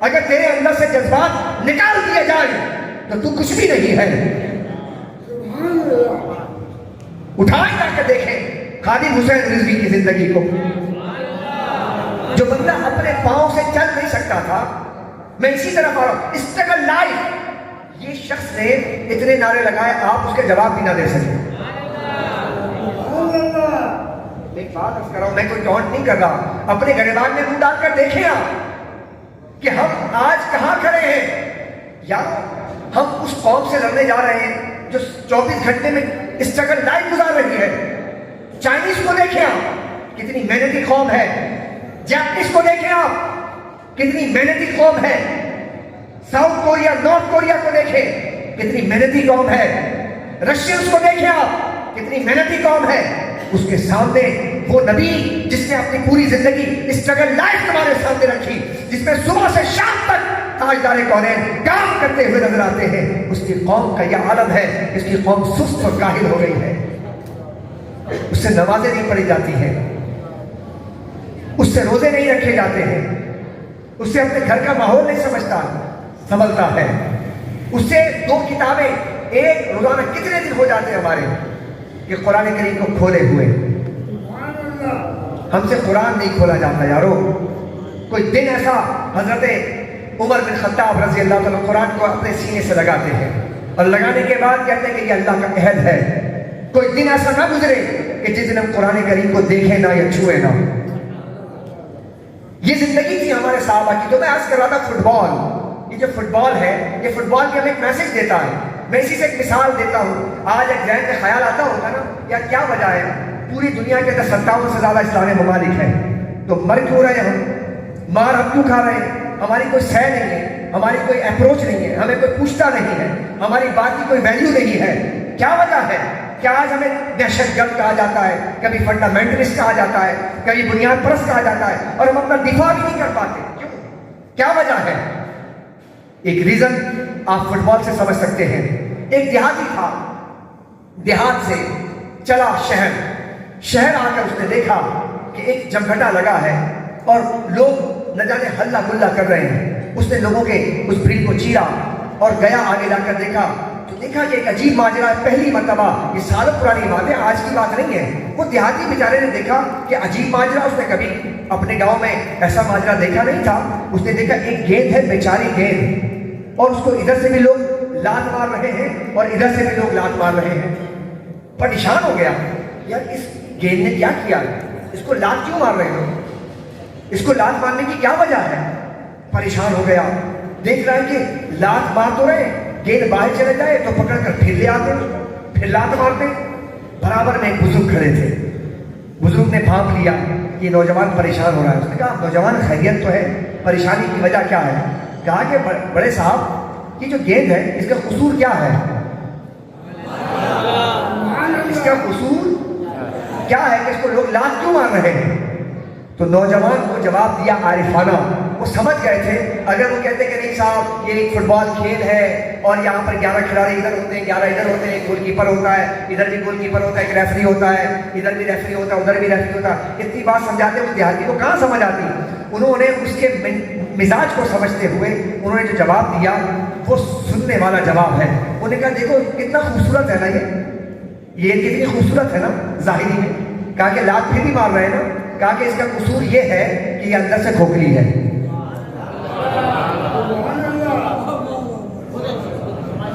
اگر تیرے اندر سے جذبات نکال دیے جائیں تو کچھ بھی نہیں ہے. اٹھائیں جا کے دیکھیں خادم حسین رضوی کی زندگی کو, جو بندہ اپنے پاؤں سے چل نہیں سکتا تھا. میں اسی طرح پڑھ رہا ہوں, اسٹرگل لائف. یہ شخص نے اتنے نعرے لگائے, آپ اس کے جواب بھی نہ دے سکے. ایک بات عرض کر رہا ہوں, میں کوئی ٹونٹ نہیں کر رہا, اپنے گریبان میں منہ ڈال کر دیکھیں آپ کہ ہم آج کہاں کھڑے ہیں. یا ہم اس قوم سے لڑنے جا رہے ہیں جو 24 گھنٹے میں اسٹرگل لائف گزار رہی ہے. چائنیز کو دیکھیں آپ, کتنی محنتی قوم ہے. جاپنیز کو دیکھیں آپ, کتنی محنتی قوم ہے. ساؤتھ کوریا, نارتھ کوریا کو دیکھیں, کتنی محنتی قوم ہے. رشینز کو دیکھیں آپ, کتنی محنتی قوم ہے. اس کے سامنے وہ نبی جس نے اپنی پوری زندگی اسٹرگل لائف تمہارے سامنے رکھی, جس میں صبح سے شام تک تاجدار کونین کام کرتے ہوئے نظر آتے ہیں, اس کی قوم کا یہ عالم ہے. اس کی قوم سست اور کاہل ہو گئی ہے. اس سے نمازیں نہیں پڑھی جاتی ہیں, اس سے روزے نہیں رکھے جاتے ہیں, اس سے اپنے گھر کا ماحول نہیں سنبھلتا ہے. اس سے 2 کتابیں ایک روزانہ کتنے دن ہو جاتے ہیں ہمارے کہ قرآن کریم کو کھولے ہوئے. ہم سے قرآن نہیں کھولا جاتا یارو. کوئی دن ایسا حضرت عمر بن خطاب رضی اللہ تعالیٰ قرآن کو اپنے سینے سے لگاتے ہیں اور لگانے کے بعد کہتے ہیں کہ یہ اللہ کا عہد ہے, کوئی دن ایسا نہ گزرے کہ جس دن ہم قرآن کریم کو دیکھیں نہ یا چھوئے نہ. یہ زندگی تھی ہمارے صحابہ کی. تو میں عرض کر رہا تھا فٹ بال, یہ جو فٹ بال ہے, یہ فٹ بال کے ہمیں ایک میسج دیتا ہے. میں اسی سے ایک مثال دیتا ہوں. آج ایک ذہن میں خیال آتا ہوگا نا, یا کیا وجہ ہے پوری دنیا کے اندر 57 سے زیادہ اسلامی ممالک ہیں, تو مر کیوں رہے ہیں ہم, مار ہم کیوں کھا رہے ہیں. ہماری کوئی سہ نہیں ہے, ہماری کوئی اپروچ نہیں ہے, ہمیں کوئی پوچھتا نہیں ہے, ہماری بات کی کوئی ویلیو نہیں ہے. کیا وجہ ہے کہ آج ہمیں دہشت گرد کہا جاتا ہے, کبھی فنڈامنٹلسٹ کہا جاتا ہے, کبھی بنیاد پرست کہا جاتا ہے, اور ہم اپنا دفاع بھی نہیں کر پاتے. کیوں, کیا وجہ ہے؟ ایک ریزن آپ فٹ بال سے سمجھ سکتے ہیں. ایک دیہاتی تھا, دیہات سے چلا شہر آ کر اس نے دیکھا کہ ایک جمگھٹا لگا ہے اور لوگ نہ جانے ہلا گلا کر رہے ہیں. اس نے لوگوں کے اس بھیڑ کو چیرا اور گیا, آگے جا کر دیکھا تو دیکھا کہ ایک عجیب ماجرا ہے. پہلی مرتبہ, یہ سالوں پرانی بات ہے, آج کی بات نہیں ہے. وہ دیہاتی بیچارے نے دیکھا کہ عجیب ماجرا, اس نے کبھی اپنے گاؤں میں ایسا ماجرا دیکھا نہیں تھا. اس نے دیکھا ایک گیند ہے, بیچاری گیند, اور اس کو ادھر سے بھی لوگ لات مار رہے ہیں اور ادھر سے بھی لوگ لات مار رہے ہیں. پریشان ہو گیا, یار اس گیند نے کیا کیا, اس کو لات کیوں مار رہے ہو, اس کو لات مارنے کی کیا وجہ ہے. پریشان ہو گیا, دیکھ رہا ہے کہ لات مار تو رہے, گیند باہر چلے جائے تو پکڑ کر پھر لے آتے, پھر لات مارتے. برابر میں ایک بزرگ کھڑے تھے. بزرگ نے بھانپ لیا کہ نوجوان پریشان ہو رہا ہے. اس نے کہا نوجوان خیریت تو ہے, پریشانی کی وجہ کیا ہے. کہا کہ بڑے صاحب یہ جو گیند ہے اس کا قصور کیا ہے, اس کا قصور کیا ہے کہ اس کو لوگ لات کیوں مار رہے ہیں. تو نوجوان کو جواب دیا عارفانہ. وہ سمجھ گئے تھے اگر وہ کہتے کہ نہیں صاحب یہ ایک فٹ بال کھیل ہے اور یہاں پر 11 کھلاڑی ادھر ہوتے ہیں, 11 ادھر ہوتے ہیں, ایک گول کیپر ہوتا ہے, ادھر بھی گول کیپر ہوتا ہے, ایک ریفری ہوتا ہے, ادھر بھی ریفری ہوتا ہے, ادھر بھی ریفری ہوتا ہے, اتنی بات سمجھاتے ہیں, اس دیہاتی کو کہاں سمجھ آتی. انہوں نے اس کے مزاج کو سمجھتے ہوئے انہوں نے جو جواب دیا وہ سننے والا جواب ہے. انہوں نے کہا دیکھو کتنا خوبصورت ہے نا, یہ کتنی خوبصورت ہے نا ظاہری میں. کہا کہ لات پھر بھی مار رہے ہیں نا. کہا کہ اس کا قصور یہ ہے کہ یہ اندر سے کھوکھلی ہے.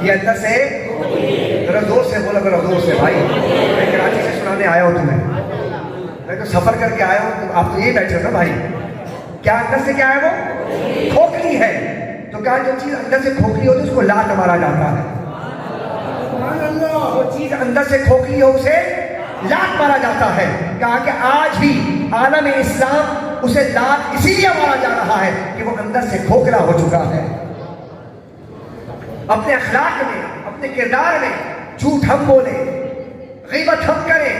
یہ اندر سے, ذرا زور سے بولا, ذرا زور سے بھائی, میں کراچی سے سنانے آیا ہوں تمہیں, میں تو سفر کر کے آیا ہوں, آپ تو یہی بیٹھے ہو نا بھائی. کیا اندر سے کیا ہے, وہ کھوکھلی ہے. تو کہا جو چیز اندر سے کھوکھلی ہوتی ہے اس کو لات مارا جاتا ہے. وہ چیز اندر سے کھوکھلی ہو اسے لات مارا جاتا ہے. کہا کہ آج بھی عالم اسلام اسے لات اسی لیے مارا جا رہا ہے کہ وہ اندر سے کھوکھلا ہو چکا ہے. اپنے اخلاق میں، اپنے کردار میں جھوٹ ہم بولے، غیبت ہم کریں،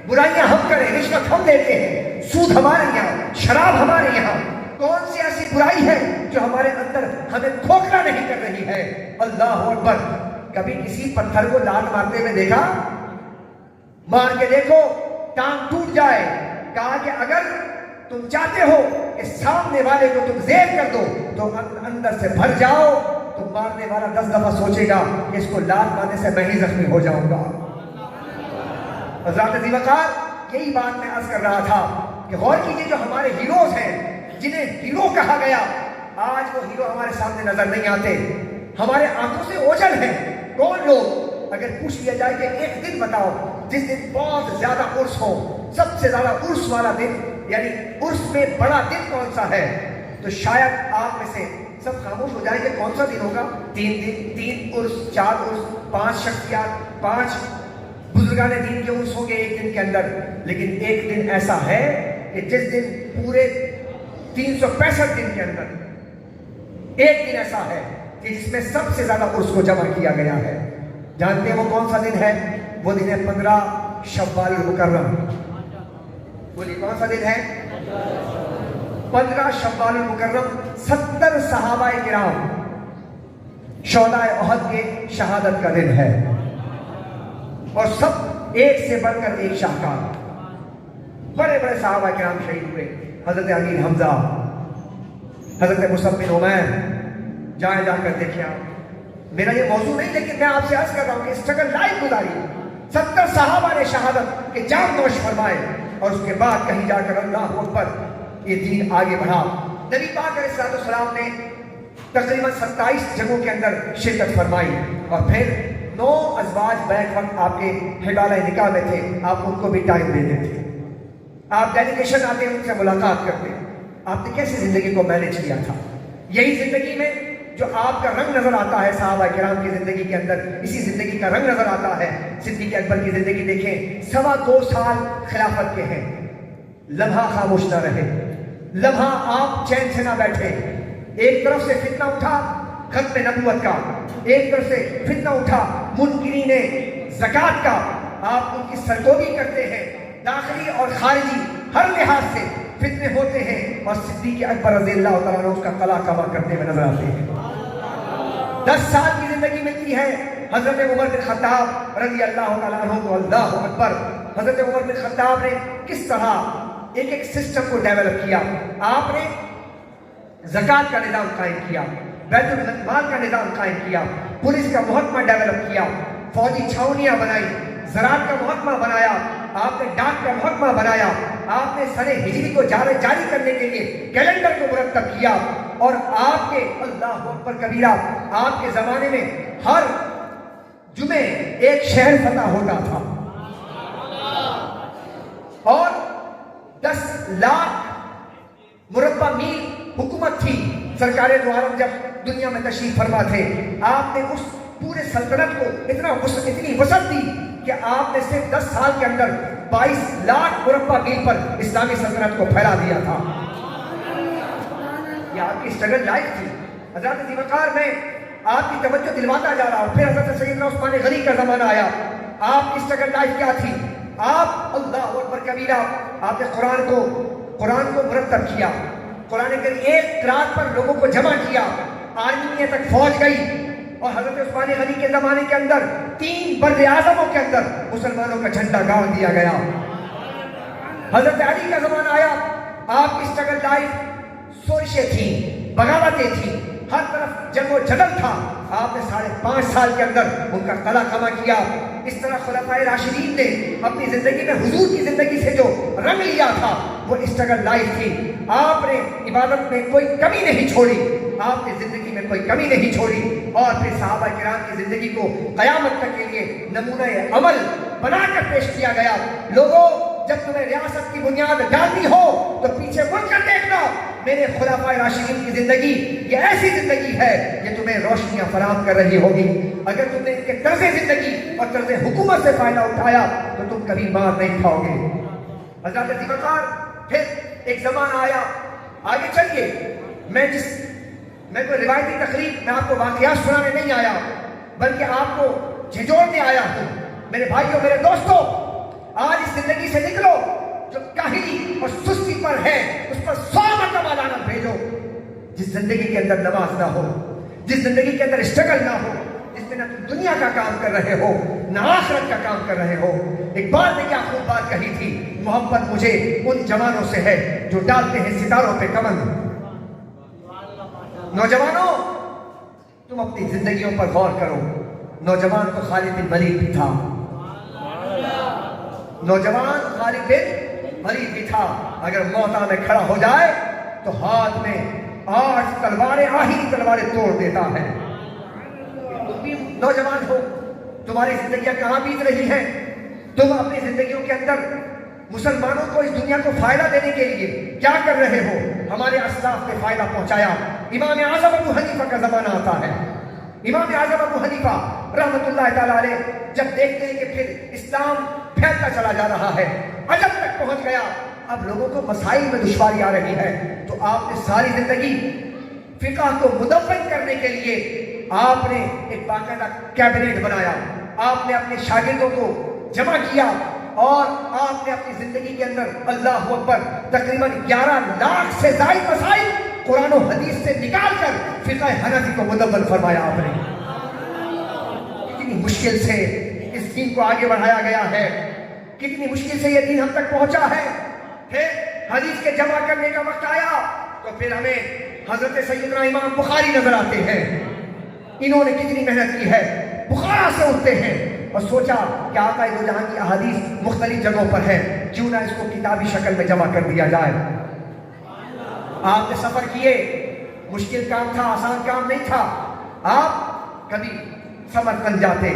برائیاں ہم کریں، رشوت ہم دیتے ہیں، سود ہمارے یہاں، شراب ہمارے یہاں. کون سی ایسی برائی ہے جو ہمارے اندر ہمیں کھوکھلا نہیں کر رہی ہے؟ اللہ اکبر. کبھی کسی پتھر کو لات مارتے ہوئے دیکھا؟ مار کے دیکھو ٹانگ ٹوٹ جائے. کہا کہ اگر تم چاہتے ہو کہ سامنے والے کو تم زیر کر دو تو اندر سے بھر جاؤ. تو مارنے والا 10 دفعہ سوچے گا کہ اس کو لات مارنے سے میں ہی زخمی ہو جاؤں گا. حضرات ذی وقار، یہی بات میں عرض کر رہا تھا کہ غور کیجیے جو ہمارے ہیروز ہیں، جنہیں ہیرو کہا گیا، آج وہ ہیرو ہمارے سامنے نظر نہیں آتے، ہمارے آنکھوں سے اوجھل ہیں. کون لوگ؟ اگر پوچھ لیا جائے کہ ایک دن بتاؤ جس دن بہت زیادہ عرس ہو، سب سے زیادہ عرس والا دن، یعنی عرس میں بڑا دن کون سا ہے، تو شاید آپ میں سے سب خاموش ہو جائیں کہ کون سا دن ہوگا. 3 دن، 3 عرس، 4 عرس، 5 شخصیات، 5 بزرگان دین کے عرس ہوں گے ایک دن کے اندر. لیکن ایک دن ایسا ہے کہ جس دن پورے 365 دن کے اندر ایک دن ایسا ہے کہ جس میں سب سے زیادہ عرس کو جمع کیا گیا ہے. جانتے ہیں وہ کون سا دن ہے؟ وہ دن ہے 15 شوال المکرم. بولیے کون سا دن ہے؟ 15 شوال المکرم. 70 صحابہ کرام شہدائے احد کے شہادت کا دن ہے، اور سب ایک سے بڑھ کر ایک شاہکار. بڑے بڑے صحابہ کرام شہید ہوئے. حضرت امیر حمزہ، حضرت مصعب بن عمیر. جائیں جا کر دیکھیں آپ. میرا یہ موضوع نہیں، لیکن میں آپ سے عرض کر رہا ہوں کہ اسٹرگل لائف گزاری. 70 صحابہ نے شہادت کے جام نوش فرمائے، اور اس کے بعد کہیں جا کر اللہ اکبر یہ دین آگے بڑھا. نبی پاک علیہ السلام نے تقریباً 27 جگہوں کے اندر شرکت فرمائی، اور پھر 9 ازواج بیک وقت آپ کے حلالہ نکاح میں تھے. آپ ان کو بھی ٹائم دیتے تھے، آپ ڈیلیگیشن آتے ان سے ملاقات کرتے. آپ نے کیسے زندگی کو مینج کیا تھا؟ یہی زندگی میں جو آپ کا رنگ نظر آتا ہے صحابہ کرام کی زندگی کے اندر، اسی زندگی کا رنگ نظر آتا ہے. صدیق اکبر کی زندگی دیکھیں، 2.25 سال خلافت کے ہیں. لمحہ خاموش نہ رہے، لمحہ آپ چین سے نہ بیٹھے. ایک طرف سے فتنہ اٹھا ختم نبوت کا، ایک طرف سے فتنہ اٹھا منکرین زکوٰۃ کا. آپ ان کی سرگوبی کرتے ہیں، داخلی اور خارجی ہر لحاظ سے فتنے ہوتے ہیں، اور صدیق اکبر رضی اللہ تعالیٰ عنہ اس کا قلع کما کرتے ہوئے نظر آتے ہیں. 10 سال کی زندگی ملتی ہے حضرت عمر بن خطاب رضی اللہ تعالیٰ عنہ کو. اللہ اکبر. حضرت عمر بن خطاب نے کس طرح ایک ایک سسٹم کو ڈیولپ کیا. آپ نے زکوٰۃ کا نظام قائم کیا، بیت المال کا نظام قائم کیا، پولیس کا محکمہ ڈیولپ کیا، فوجی چھاونیاں بنائی، زراعت کا محکمہ بنایا، آپ نے ڈاک کا محکمہ بنایا، آپ نے سنہ ہجری کو جاری کرنے کے لیے کیلنڈر کو مرتب کیا. اور آپ کے اللہ اکبر کبیرہ، آپ کے زمانے میں ہر جمعے ایک شہر فتح ہوتا تھا، اور 10 لاکھ مربع میل حکومت تھی. سرکار دو عالم جب دنیا میں تشریف فرما تھے، آپ نے اس پورے سلطنت کو اتنی وسعت دی کہ آپ نے صرف 10 سال کے اندر 22 لاکھ مربع میل پر اسلامی سلطنت کو پھیلا دیا تھا. یہ آپ کی اسٹرگل لائف تھی. حضرت ذی وقار میں آپ کی توجہ دلواتا جا رہا ہوں. پھر حضرت سیدنا عثمان غنی کا زمانہ آیا. آپ کی اسٹرگل لائف کیا تھی؟ آپ اللہ اکبر کبیرہ، آپ نے قرآن کو مرتب کیا. قرآن کے ایک رات پر لوگوں کو جمع کیا، آرمینیا تک فوج گئی، اور حضرت عثمان غنی کے زمانے کے اندر 3 بر اعظموں کے اندر مسلمانوں کا جھنڈا گاڑ دیا گیا. حضرت علی کا زمانہ آیا. آپ کی اسٹرگل لائف سوزشیں تھیں، بغاوتیں تھیں، ہر طرف جنگ و جدل تھا. آپ نے 5.5 سال کے اندر ان کا قلع کما کیا. اس طرح خلفائے راشدین نے اپنی زندگی میں حضور کی زندگی سے جو رنگ لیا تھا وہ اسٹرگل لائف تھی. آپ نے عبادت میں کوئی کمی نہیں چھوڑی، آپ نے زندگی میں کوئی کمی نہیں چھوڑی. اور پھر صحابہ کرام کی زندگی کو قیامت تک کے لیے نمونہ عمل بنا کر پیش کیا گیا. لوگوں، جب تمہیں ریاست کی بنیاد ڈالنی ہو تو پیچھے مڑ کر دیکھنا. میرے خلفائے راشدین کی زندگی یہ ایسی زندگی ہے کہ تمہیں روشنیاں فراہم کر رہی ہوگی. اگر تم نے ان کے طرز زندگی اور طرز حکومت سے فائدہ اٹھایا تو تم کبھی مار نہیں کھاؤ گے. حضرت ذی وقار، پھر ایک زمانہ آیا. آگے چلیے. میں کوئی روایتی تقریب میں آپ کو واقعات سنانے نہیں آیا، بلکہ آپ کو جھنجھوڑنے آیا ہوں۔ میرے بھائیوں، میرے دوستوں، آج اس زندگی سے نکلو جو کاہلی اور سستی پر ہے، اس پر 100 مرتبہ لعنت بھیجو۔ جس زندگی کے اندر نماز نہ ہو، جس زندگی کے اندر اسٹرگل نہ ہو، جس میں نہ تم دنیا کا کام کر رہے ہو نہ آخرت کا کام کر رہے ہو۔ اقبال نے کیا خوب بات کہی تھی، محبت مجھے ان جوانوں سے ہے جو ڈالتے ہیں ستاروں پہ کمند۔ نوجوانوں، تم اپنی زندگیوں پر غور کرو۔ نوجوان تو خالد بن ولید بھی تھا، نوجوان خالد بن ولید بھی تھا۔ اگر موت میں کھڑا ہو جائے تو ہاتھ میں 8 تلواریں، آہی تلواریں توڑ دیتا ہے۔ تم بھی نوجوان ہو، تمہاری زندگیاں کہاں بیت رہی ہیں؟ تم اپنی زندگیوں کے اندر مسلمانوں کو اس دنیا کو فائدہ دینے کے لیے کیا کر رہے ہو؟ ہمارے اسلاف نے فائدہ پہنچایا۔ امام اعظم ابو حنیفہ کا زمانہ آتا ہے۔ امام اعظم ابو حنیفہ رحمۃ اللہ تعالیٰ علیہ جب دیکھتے ہیں کہ پھر اسلام پھیلتا چلا جا رہا ہے، عجب تک پہنچ گیا، اب لوگوں کو مسائل میں دشواری آ رہی ہے، تو آپ نے ساری زندگی فقہ کو مدون کرنے کے لیے آپ نے ایک باقاعدہ کیبنٹ بنایا۔ آپ نے اپنے شاگردوں کو جمع کیا اور آپ نے اپنی زندگی کے اندر اللہ اکبر تقریباً 11 لاکھ سے زائد مسائل قرآن و حدیث سے نکال کر فقہ حنفی کو مدون فرمایا۔ آپ نے کتنی مشکل سے اس دین کو آگے بڑھایا گیا ہے، کتنی مشکل سے یہ دین ہم تک پہنچا ہے۔ پھر حدیث کے جمع کرنے کا وقت آیا تو پھر ہمیں حضرت سیدنا امام بخاری نظر آتے ہیں۔ انہوں نے کتنی محنت کی ہے، بخارا سے اٹھتے ہیں اور سوچا کہ آقا دو جہاں کی احادیث مختلف جگہوں پر ہے، کیوں نہ اس کو کتابی شکل میں جمع کر دیا جائے۔ آپ نے سفر کیے، مشکل کام تھا، آسان کام نہیں تھا۔ آپ کبھی سمرقند جاتے،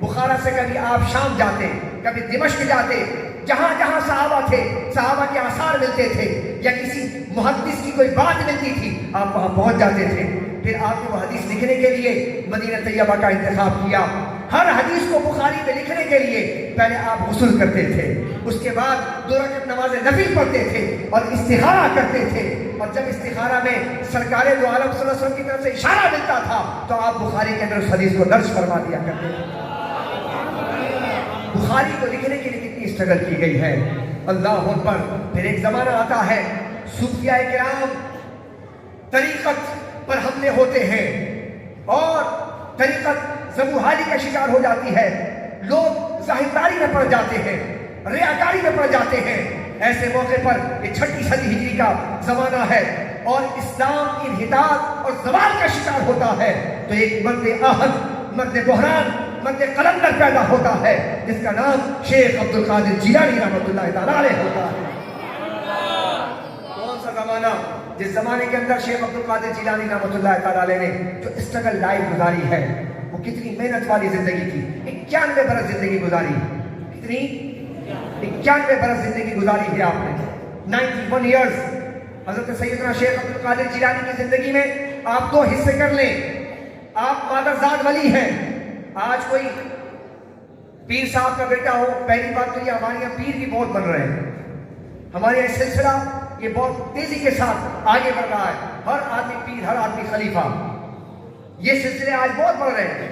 بخارا سے کبھی آپ شام جاتے، کبھی دمشق جاتے، جہاں جہاں صحابہ تھے، صحابہ کے آثار ملتے تھے یا کسی محدث کی کوئی بات ملتی تھی، آپ وہاں پہنچ جاتے تھے۔ پھر آپ نے وہ حدیث لکھنے کے لیے مدینہ طیبہ کا انتخاب کیا۔ ہر حدیث کو بخاری میں لکھنے کے لیے پہلے آپ غسل کرتے تھے، اس کے بعد 2 رکعت نماز نفل پڑھتے تھے اور استخارہ کرتے تھے، اور جب استخارہ میں سرکار دو عالم صلی اللہ علیہ وسلم کی طرف سے اشارہ ملتا تھا تو آپ بخاری کے اندر اس حدیث کو درج فرما دیا کرتے تھے۔ بخاری کو لکھنے کے لیے کتنی اسٹرگل کی گئی ہے، اللہ اکبر۔ پھر ایک زمانہ آتا ہے، صوفیاء کرام طریقت پر حملے ہوتے ہیں اور طریقت ذبوحالی کا شکار ہو جاتی ہے، لوگ ظاہرداری میں پڑ جاتے ہیں، ریاکاری میں پڑ جاتے ہیں۔ ایسے موقع پر یہ 6 صدی ہجری کا زمانہ ہے اور اسلام انحطاط اور زوال کا شکار ہوتا ہے، تو ایک مرد آہد، مرد بحران، مرد قلندر پیدا ہوتا ہے جس کا نام شیخ عبد القادر جیلانی رحمۃ اللہ تعالیٰ علیہ ہوتا ہے۔ کون سا زمانہ؟ جس زمانے کے اندر شیخ عبد القادر جیلانی رحمۃ اللہ تعالیٰ علیہ نے جو اسٹرگل لائف گزاری ہے، وہ کتنی محنت والی زندگی تھی۔ 91 برس زندگی گزاری، کتنی؟ 91 برس زندگی گزاری ہے آپ نے، 91 ایئرز۔ حضرت سیدنا شیخ عبد القادر جیلانی کی زندگی میں آپ 2 حصے کر لیں۔ آپ مادرزاد ولی ہیں۔ آج کوئی پیر صاحب کا بیٹا ہو، پہلی بات تو یہ ہمارے یہاں پیر بھی بہت بن رہے ہیں، ہمارے یہاں سلسلہ یہ بہت تیزی کے ساتھ آگے بڑھ رہا ہے، ہر آدمی پیر، ہر آدمی خلیفہ، یہ سلسلے آج بہت بڑھ رہے ہیں۔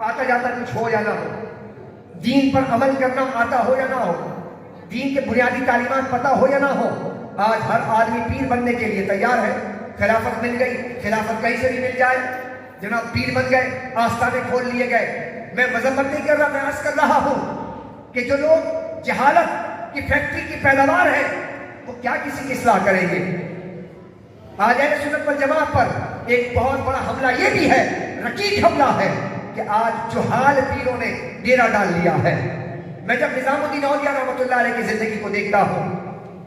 آتا جاتا کچھ ہو یا نہ ہو، دین پر عمل کرنا آتا ہو یا نہ ہو، دین کے بنیادی تعلیمات پتہ ہو یا نہ ہو، آج ہر آدمی پیر بننے کے لیے تیار ہے۔ خلافت مل گئی، خلافت کہیں سے بھی مل جائے، جناب پیر بن گئے، آستانے کھول لیے گئے۔ میں مذمت نہیں کر رہا، میں عرض کر رہا ہوں کہ جو لوگ جہالت کی فیکٹری کی پیداوار ہے وہ کیا کسی کی اصلاح کریں گے؟ آج اہل سنت والجماعت پر ایک بہت بڑا حملہ یہ بھی ہے، رقیق حملہ ہے، کہ آج جہال پیروں نے ڈیرا ڈال لیا ہے۔ میں جب نظام الدین اولیاء رحمۃ اللہ علیہ کی زندگی کو دیکھتا ہوں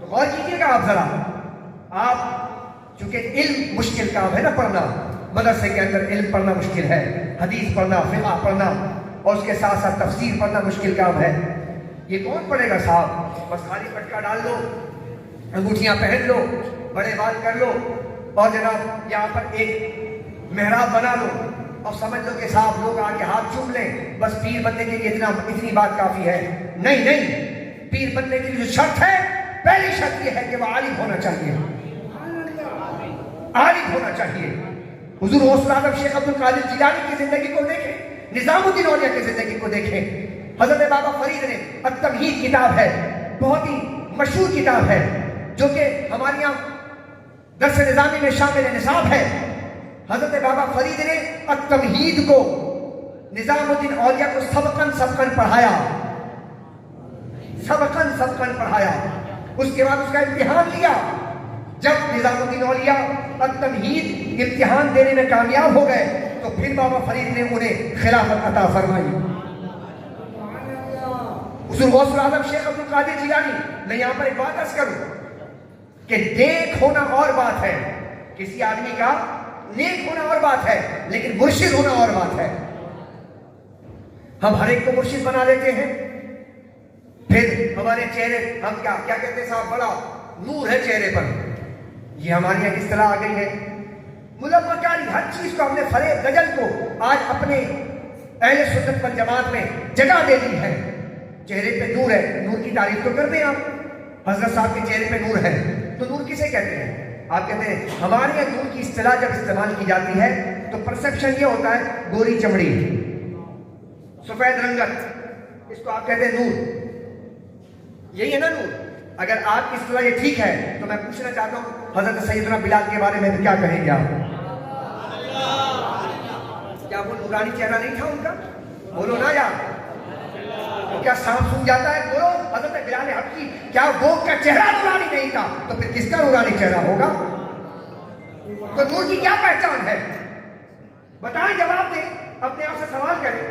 تو غور کیجیے گا آپ ذرا، آپ چونکہ علم مشکل کام ہے نا پڑھنا، مدرسے کے اندر علم پڑھنا مشکل ہے، حدیث پڑھنا، فقہ پڑھنا اور اس کے ساتھ ساتھ تفسیر پڑھنا مشکل کام ہے۔ یہ کون پڑھے گا صاحب؟ بس خالی پٹکا ڈال لو، انگوٹھیاں پہن لو، بڑے بال کر لو اور جناب یہاں پر ایک محراب بنا لو اور سمجھ لو کہ صاحب لوگ آ کے ہاتھ چوم لیں، بس پیر بننے کے لیے اتنی بات کافی ہے۔ نہیں نہیں، پیر بننے کے لیے جو شرط ہے، پہلی شرط یہ ہے کہ وہ عالم ہونا چاہیے، عالم ہونا چاہیے۔ حضور غوث العظم شیخ عبد القادر جیلانی کی زندگی کو دیکھیں، نظام الدین اولیاء کی زندگی کو دیکھیں۔ حضرت بابا فرید نے التمہید کتاب ہے، بہت ہی مشہور کتاب ہے، جو کہ ہمارے یہاں درس نظامی میں شامل نصاب ہے۔ حضرت بابا فرید نے التمہید کو نظام الدین اولیاء کو سبقاً پڑھایا، سبقاً پڑھایا۔ اس کے بعد اس کا امتحان لیا۔ جب نظام الدین اولیاء التمہید امتحان دینے میں کامیاب ہو گئے تو پھر بابا فرید نے انہیں خلافت عطا فرمائی۔ حضور غوث العظم شیخ عبد القادر جیلانی، میں یہاں پر ایک بات عرض کروں کہ نیک ہونا اور بات ہے، کسی آدمی کا نیک ہونا اور بات ہے، لیکن مرشد ہونا اور بات ہے۔ ہم ہر ایک کو مرشد بنا لیتے ہیں، پھر ہمارے چہرے، ہم کیا کہتے ہیں صاحب، بڑا نور ہے چہرے پر، یہ ہماری یہاں اصطلاح آ گئی ہے۔ ملوث کاری، ہر چیز کو ہم نے فریب دجل کو آج اپنے اہل سنت پر جماعت میں جگہ دے دی ہے۔ چہرے پہ نور ہے، نور کی تعریف تو کرتے ہیں آپ، حضرت صاحب کے چہرے پہ نور ہے، تو نور کسے کہتے ہیں؟ آپ کہتے ہیں ہمارے یہاں نور کی اصطلاح جب استعمال کی جاتی ہے تو پرسیپشن یہ ہوتا ہے گوری چمڑی، سفید رنگت، اس کو آپ کہتے ہیں نور، یہی ہے نا نور۔ اگر آپ کی اصطلاح یہ ٹھیک ہے تو میں پوچھنا چاہتا ہوں حضرت سیدنا بلال کے بارے میں کیا کہیں گے آپ؟ کیا وہ نورانی چہرہ نہیں تھا ان کا؟ بولو نا یار، تو کیا سانپ سن جاتا ہے؟ بولو حضرت بلال حبشی، کیا وہ کا چہرہ نورانی نہیں تھا تو پھر کس کا نورانی چہرہ ہوگا؟ تو نور کی کیا پہچان ہے؟ بتائیں، جواب دیں، اپنے آپ سے سوال کریں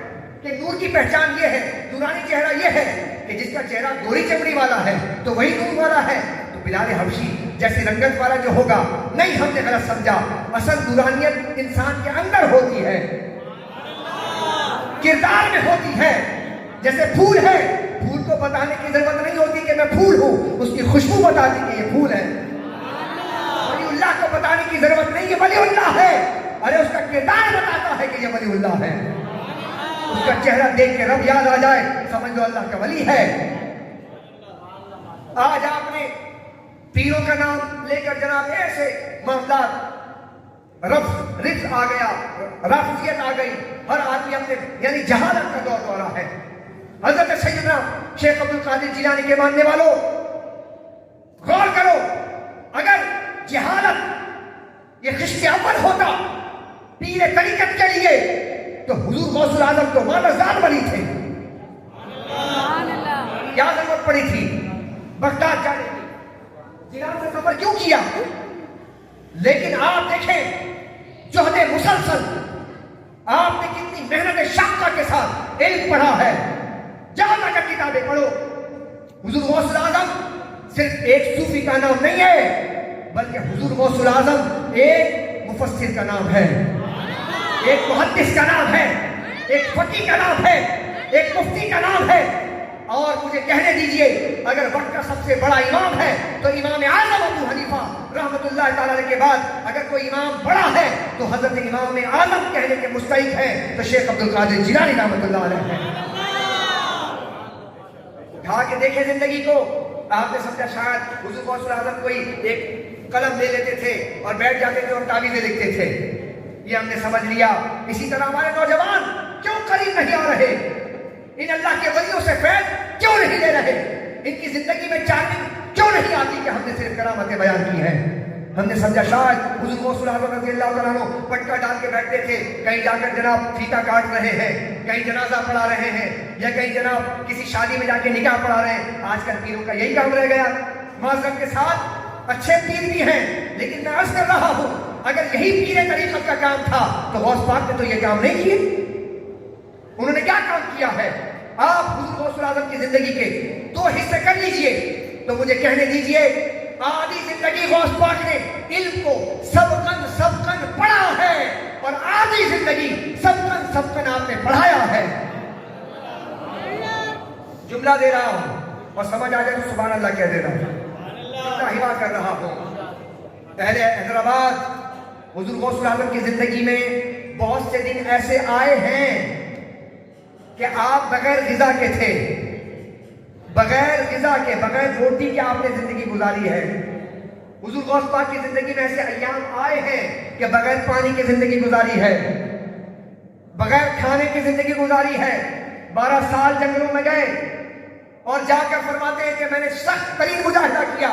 کہ نور کی پہچان یہ ہے، نورانی چہرہ یہ ہے کہ جس کا چہرہ گوری چمڑی والا ہے تو وہی نور والا ہے۔ تو بلال حبشی جیسی رنگت والا جو ہوگا، نہیں، ہم نے غلط سمجھا، اصل نورانیت انسان کے اندر ہوتی ہے، کردار میں ہوتی ہے۔ جیسے پھول ہے، پھول کو بتانے کی ضرورت نہیں ہوتی کہ میں پھول ہوں، اس کی خوشبو بتاتی کہ یہ پھول ہے۔ ولی اللہ کو بتانے کی ضرورت نہیں، یہ ولی اللہ ہے، ارے اس کا کردار بتاتا ہے کہ یہ ولی اللہ ہے۔ اس کا چہرہ دیکھ کے رب یاد آ جائے، سمجھ لو اللہ کا ولی ہے۔ آج آپ نے پیروں کا نام لے کر جناب ایسے معاملات، رفض آ گیا، رافضیت آ گئی، ہر آدمی اپنے یعنی جہالت کا دور ہو رہا ہے۔ حضرت سیدنا شیخ عبد القادر جیلانی کے ماننے والوں، غور کرو، اگر جہالت یہ خشت اول ہوتا پیر طریقت کے لیے تو حضور غوث العظم تو مالزاد ولی تھے، کیا ضرورت پڑی تھی بغداد جانے کی؟ جیلان سے سفر کیوں کیا؟ لیکن آپ دیکھیں جہد مسلسل، آپ نے کتنی محنت شاقہ کے ساتھ علم پڑھا ہے، جہاں جا کر کتابیں پڑھو۔ حضور غوث العظم صرف ایک صوفی کا نام نہیں ہے، بلکہ حضور غوث العظم ایک مفسر کا نام ہے، ایک محدث کا نام ہے، ایک فقیہ کا نام ہے، ایک مفتی کا نام ہے۔ اور مجھے کہنے دیجئے، اگر وقت کا سب سے بڑا امام ہے تو امام اعظم ابو حنیفہ رحمۃ اللہ تعالی علیہ کے بعد اگر کوئی امام بڑا ہے تو حضرت امام اعظم کہنے کے مستحق ہے تو شیخ عبد القادر جیلانی رحمۃ اللہ علیہ ہے۔ اٹھا کے دیکھیں زندگی کو، آپ نے سمجھا شاید حضور غوث العظم کوئی ایک قلم لے لیتے تھے اور بیٹھ جاتے تھے اور تعویذیں لکھتے تھے، یہ ہم نے سمجھ لیا۔ اسی طرح ہمارے نوجوان کیوں قریب نہیں آ رہے؟ ان اللہ کے ولیوں سے فیض کیوں نہیں لے رہے؟ ان کی زندگی میں چاندنی کیوں نہیں آتی کہ ہم نے صرف کرامتیں بیان کی ہیں؟ ہم نے سمجھا شاید حضور غوث العظم رضی اللہ تعالیٰ عنہ پٹکا ڈال کے بیٹھتے تھے، کہیں جا کر جناب فیتا کاٹ رہے ہیں، کہیں جنازہ پڑھا رہے ہیں، یا کہیں جناب کسی شادی میں جا کے نکاح پڑھا رہے ہیں۔ آج کل پیروں کا یہی کام رہ گیا۔ معذرت کے ساتھ اچھے پیر بھی ہیں، لیکن میں عرض کر رہا ہوں اگر یہی پیر طریقت کا کام تھا تو غوث پاک نے تو یہ کام نہیں کیے۔ انہوں نے کیا کام کیا ہے؟ آپ حضور غوث العظم کی زندگی کے دو حصے کر لیجئے تو مجھے کہنے دیجئے، آدھی زندگی غوث پاک نے علم کو سبقن پڑھا ہے اور آدھی زندگی سبقن آپ نے پڑھایا ہے۔ جملہ دے رہا ہوں اور سمجھ آ جائے تو سبحان اللہ کہہ دینا، جملہ ہوا کر رہا ہوں۔ اہل حیدرآباد، حضور غوث العظم کی زندگی میں بہت سے دن ایسے آئے ہیں کہ آپ بغیر غذا کے تھے، بغیر غذا کے، بغیر روٹی کے آپ نے زندگی گزاری ہے۔ حضور غوث پاک کی زندگی میں ایسے ایام آئے ہیں کہ بغیر پانی کی زندگی گزاری ہے، بغیر کھانے کی زندگی گزاری ہے. 12 سال جنگلوں میں گئے اور جا کر فرماتے ہیں کہ میں نے سخت ترین مجاہدہ کیا،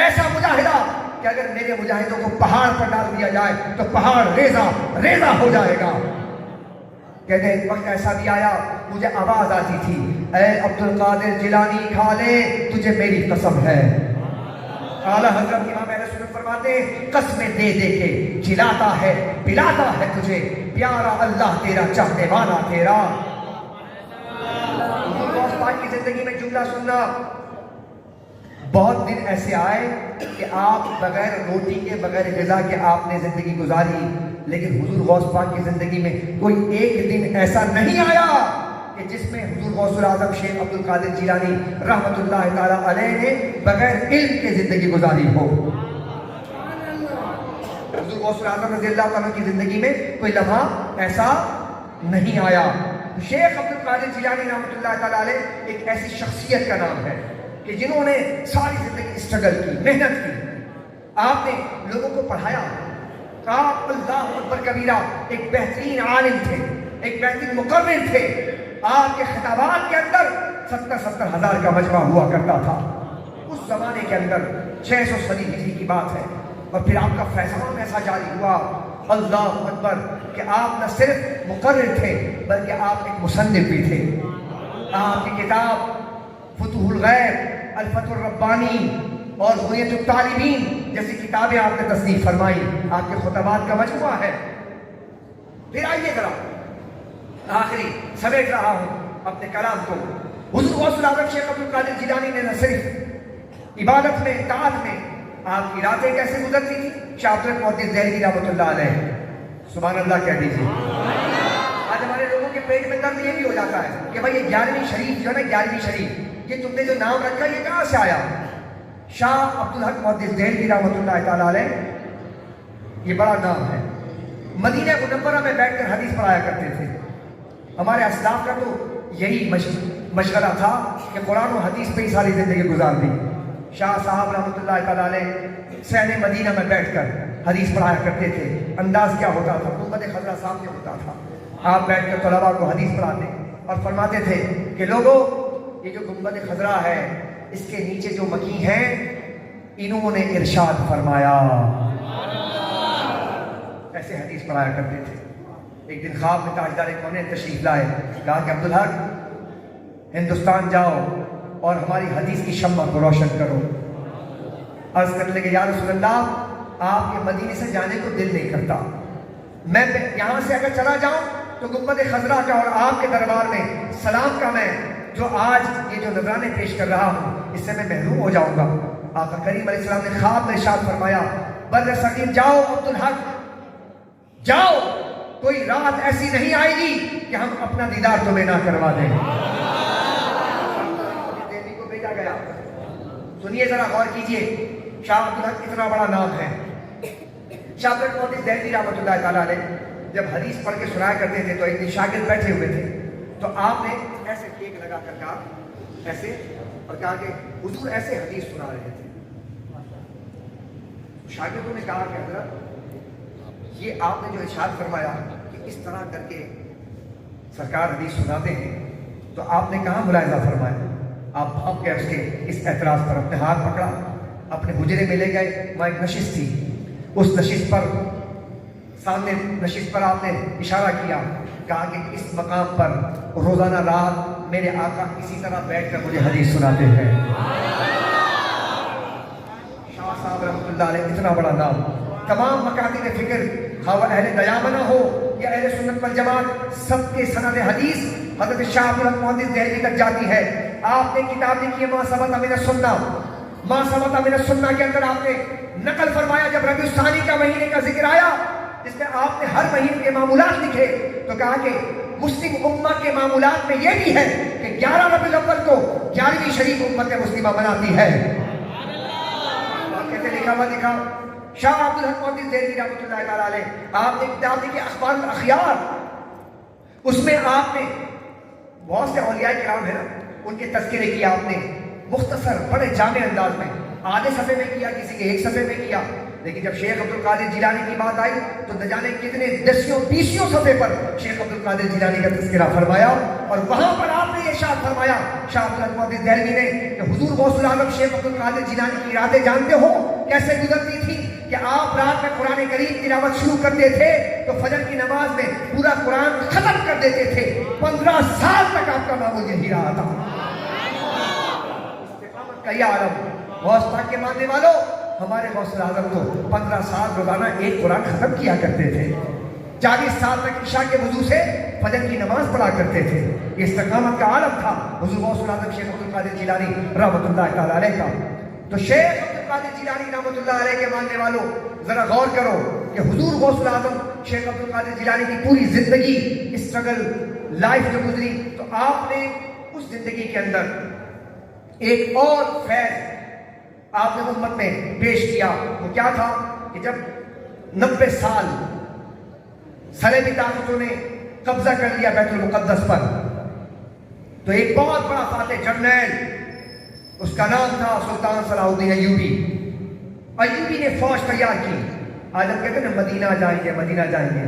ایسا مجاہدہ کہ اگر میرے مجاہدوں کو پہاڑ پر ڈال دیا جائے تو پہاڑ ریزہ ریزہ ہو جائے گا. کہتے ہیں ایک وقت ایسا بھی آیا مجھے آواز آتی تھی، اے عبد القادر جیلانی کھا لے تجھے میری قسم ہے. اعلیٰ حضرت امام اہل سنت فرماتے ہیں قسمیں دے دے کے جلاتا ہے پلاتا ہے تجھے پیارا اللہ تیرا چاہنے والا تیرا. حضور غوث پاک کی زندگی میں جملہ سننا، بہت دن ایسے آئے کہ آپ بغیر روٹی کے بغیر غذا کے آپ نے زندگی گزاری، لیکن حضور غوث پاک کی زندگی میں کوئی ایک دن ایسا نہیں آیا کہ جس میں حضور غوث العظم شیخ عبد القادر جیلانی رحمت اللہ تعالی علیہ نے بغیر علم کے زندگی گزاری ہو. حضور غوث العظم رضی اللہ تعالیٰ کی زندگی میں کوئی لمحہ ایسا نہیں آیا. شیخ عبد القادر جیلانی رحمت اللہ تعالی علیہ ایک ایسی شخصیت کا نام ہے کہ جنہوں نے ساری زندگی اسٹرگل کی، محنت کی. آپ نے لوگوں کو پڑھایا، آپ اللہ اکبر کبیرہ ایک بہترین عالم تھے، ایک بہترین مقرر تھے. آپ کے خطابات کے اندر 70 ہزار کا مجمع ہوا کرتا تھا اس زمانے کے اندر. 600 صدی ہجری کی بات ہے. اور پھر آپ کا فیضان ایسا جاری ہوا، اللہ اکبر، کہ آپ نہ صرف مقرر تھے بلکہ آپ ایک مصنف بھی تھے. آپ کی کتاب فتوح الغیب، الفتح الربانی اور غنیۃ الطالبین جیسی کتابیں آپ نے تصنیف فرمائی، آپ کے خطبات کا مجموعہ ہے. پھر آئیے ذرا آخری سمیٹ رہا ہوں اپنے کلام کو. حضور غوث العظم شیخ عبد القادر جیلانی نے نہ صرف عبادت میں اطاعت میں آپ کی راتیں کیسے گزرتی تھی، شاہ عبد المحدث دہلوی رحمۃ اللہ علیہ، سبحان اللہ کہہ دیجیے. آج ہمارے لوگوں کے پیٹ میں درد یہ بھی ہو جاتا ہے کہ بھائی یہ 11ویں شریف جو ہے نا، 11ویں شریف، یہ تم نے جو نام رکھا یہ کہاں سے آیا؟ شاہ عبد الحق محدث دہلوی رحمۃ اللہ تعالی علیہ، یہ بڑا نام ہے. مدینہ منورہ میں بیٹھ کر حدیث پڑھایا کرتے تھے. ہمارے اسلاف کا تو یہی مشغلہ تھا کہ قرآن و حدیث پہ ہی ساری زندگی گزار دی. شاہ صاحب رحمۃ اللہ تعالی علیہ صحن مدینہ میں بیٹھ کر حدیث پڑھایا کرتے تھے. انداز کیا ہوتا تھا؟ گنبد خضرا سامنے ہوتا تھا، آپ بیٹھ کر طلباء کو حدیث پڑھاتے اور فرماتے تھے کہ لوگوں یہ جو گنبد خضرا ہے اس کے نیچے جو مکی ہیں انہوں نے ارشاد فرمایا. ایسے حدیث پڑھایا کرتے تھے. ایک دن خواب میں تاجدار کونین تشریف لائے، کہا کہ عبدالحق ہندوستان جاؤ اور ہماری حدیث کی شمع کو روشن کرو. عرض کرنے لگے یا رسول اللہ آپ کے مدینے سے جانے کو دل نہیں کرتا، میں یہاں سے اگر چلا جاؤں تو گنبد خضرا کا اور آپ کے دربار میں سلام کا میں جو آج یہ جو نذرانے پیش کر رہا ہوں اس سے میں محروم ہو جاؤں گا. آقا کریم علیہ السلام نے خواب میں ارشاد فرمایا بر صغیر جاؤ عبدالحق جاؤ، کوئی رات ایسی نہیں آئے گی کہ ہم اپنا دیدار تمہیں نہ کروا دیں. دہلی کو بھیجا گیا. سنیے ذرا غور کیجئے، شاہ عبدالحق اتنا بڑا نام ہے. شاہ عبد المحدث دہلوی رحمۃ اللہ تعالی علیہ جب حدیث پڑھ کے سنایا کرتے تھے تو ایک دن شاگرد بیٹھے ہوئے تھے تو آپ نے ایسے ٹیک لگا کر کہا ایسے اور کہا کہ حضور ایسے حدیث سنا رہے تھے. شاگردوں نے کہا کہ حضرت یہ آپ نے جو ارشاد فرمایا کہ اس طرح کر کے سرکار حدیث سناتے ہیں تو آپ نے کہاں ملاحظہ فرمایا؟ آپ بھاگ گئے اس کے اس اعتراض پر، اپنے ہاتھ پکڑا، اپنے حجرے میں لے گئے. وہاں ایک نشست تھی، اس نشست پر سامنے نشست پر آپ نے اشارہ کیا، کہا کہ اس مقام پر روزانہ رات میرے آقا اسی طرح بیٹھ کر مجھے حدیث سناتے ہیں. شاہ صاحب رحمۃ اللہ علیہ اتنا بڑا نام. تمام مکاتب فکر خواہ اہل دیامنہ ہو یا اہل سنت والجماعت سب کے سند حدیث حضرت شاہ عبد المحدث دہلوی تک جاتی ہے. آپ نے کتاب لکھی ہے ما ثبت من السنہ. ما ثبت من السنہ کے اندر آپ نے نقل فرمایا جب ربیع الثانی کا مہینے کا ذکر آیا جس میں آپ نے ہر مہینے کے معمولات لکھے تو کہا کہ مسلم امہ کے معمولات میں یہ بھی ہے کہ 11 ربیع الاول کو 11ویں شریف امت مسلمہ مناتی ہے. کہتے لکھا ہوا دیکھا شاہ عبد الحق محدث دہلوی رحمۃ اللہ تعالی علیہ آپ نے کتاب لکھی اخبار الاخیار. اس میں آپ نے بہت سے اولیاء کرام ہیں نا ان کے تذکرے کیا آپ نے مختصر بڑے جامع انداز میں. آدھے صفحے میں کیا، کسی کے ایک صفحے میں کیا، لیکن جب شیخ عبد القادر جیلانی کی بات آئی تو نہ جانے کتنے دسیوں بیسیوں صفحے پر شیخ عبد القادر جیلانی کا تذکرہ فرمایا، اور وہاں پر آپ نے یہ ارشاد فرمایا شاہ عبد القادر دہلوی نے کہ حضور غوث العالم شیخ عبد القادر جیلانی کی راتیں جانتے ہو کیسے گزرتی تھی کہ آپ رات میں قرآن کریم تلاوت شروع کرتے تھے تو فجر کی نماز میں پورا قرآن ختم کر دیتے تھے، 15 سال تک آپ کا معمول یہی رہا تھا۔ استقامت کا یہ عالم، غوث پاک کے ماننے والوں، ہمارے غوث اعظم تو 15 سال روزانہ ایک قرآن ختم کیا کرتے تھے، 40 سال تک عشاء کے وضو سے فجر کی نماز پڑھا کرتے تھے۔ یہ استقامت کا عالم تھا حضور غوث العظم شیخ عبد القادر جیلانی رحمۃ اللہ تعالی علیہ کا۔ تو شیخ عبد القادر جیلانی رحمۃ اللہ علیہ کے ماننے والوں ذرا غور کرو کہ حضور غوث العظم شیخ عبد القادر جیلانی کی پوری زندگی اسٹرگل لائف جو گزری، تو آپ نے اس زندگی کے اندر ایک اور فیض آپ نے امت میں پیش کیا۔ وہ کیا تھا کہ جب 90 سال صلیبی طاقتوں نے قبضہ کر لیا بیت المقدس پر، تو ایک بہت بڑا فاتح جرنیل، اس کا نام تھا سلطان صلاح الدین ایوبی۔ ایوبی نے فوج تیار کی۔ آج ہم کہتے ہیں مدینہ جائیں گے، مدینہ جائیں گے،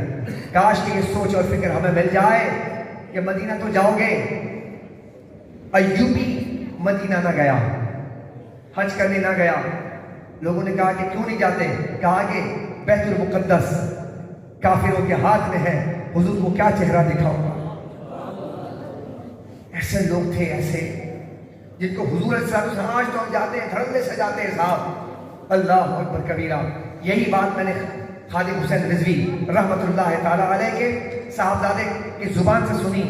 کاش کہ یہ سوچ اور فکر ہمیں مل جائے کہ مدینہ تو جاؤ گے۔ ایوبی مدینہ نہ گیا، حج کرنے نہ گیا۔ لوگوں نے کہا کہ کیوں نہیں جاتے؟ کہا کہ بیت المقدس کافروں کے ہاتھ میں ہے، حضور کو کیا چہرہ دکھاؤں گا۔ ایسے لوگ تھے، ایسے جن کو حضور علیہ السلام آج تو ہم جاتے ہیں دھڑلے سے جاتے ہیں صاحب، اللہ اکبر کبیرہ۔ یہی بات میں نے خالد حسین رضوی رحمۃ اللہ تعالی علیہ کے صاحبزادے کی زبان سے سنی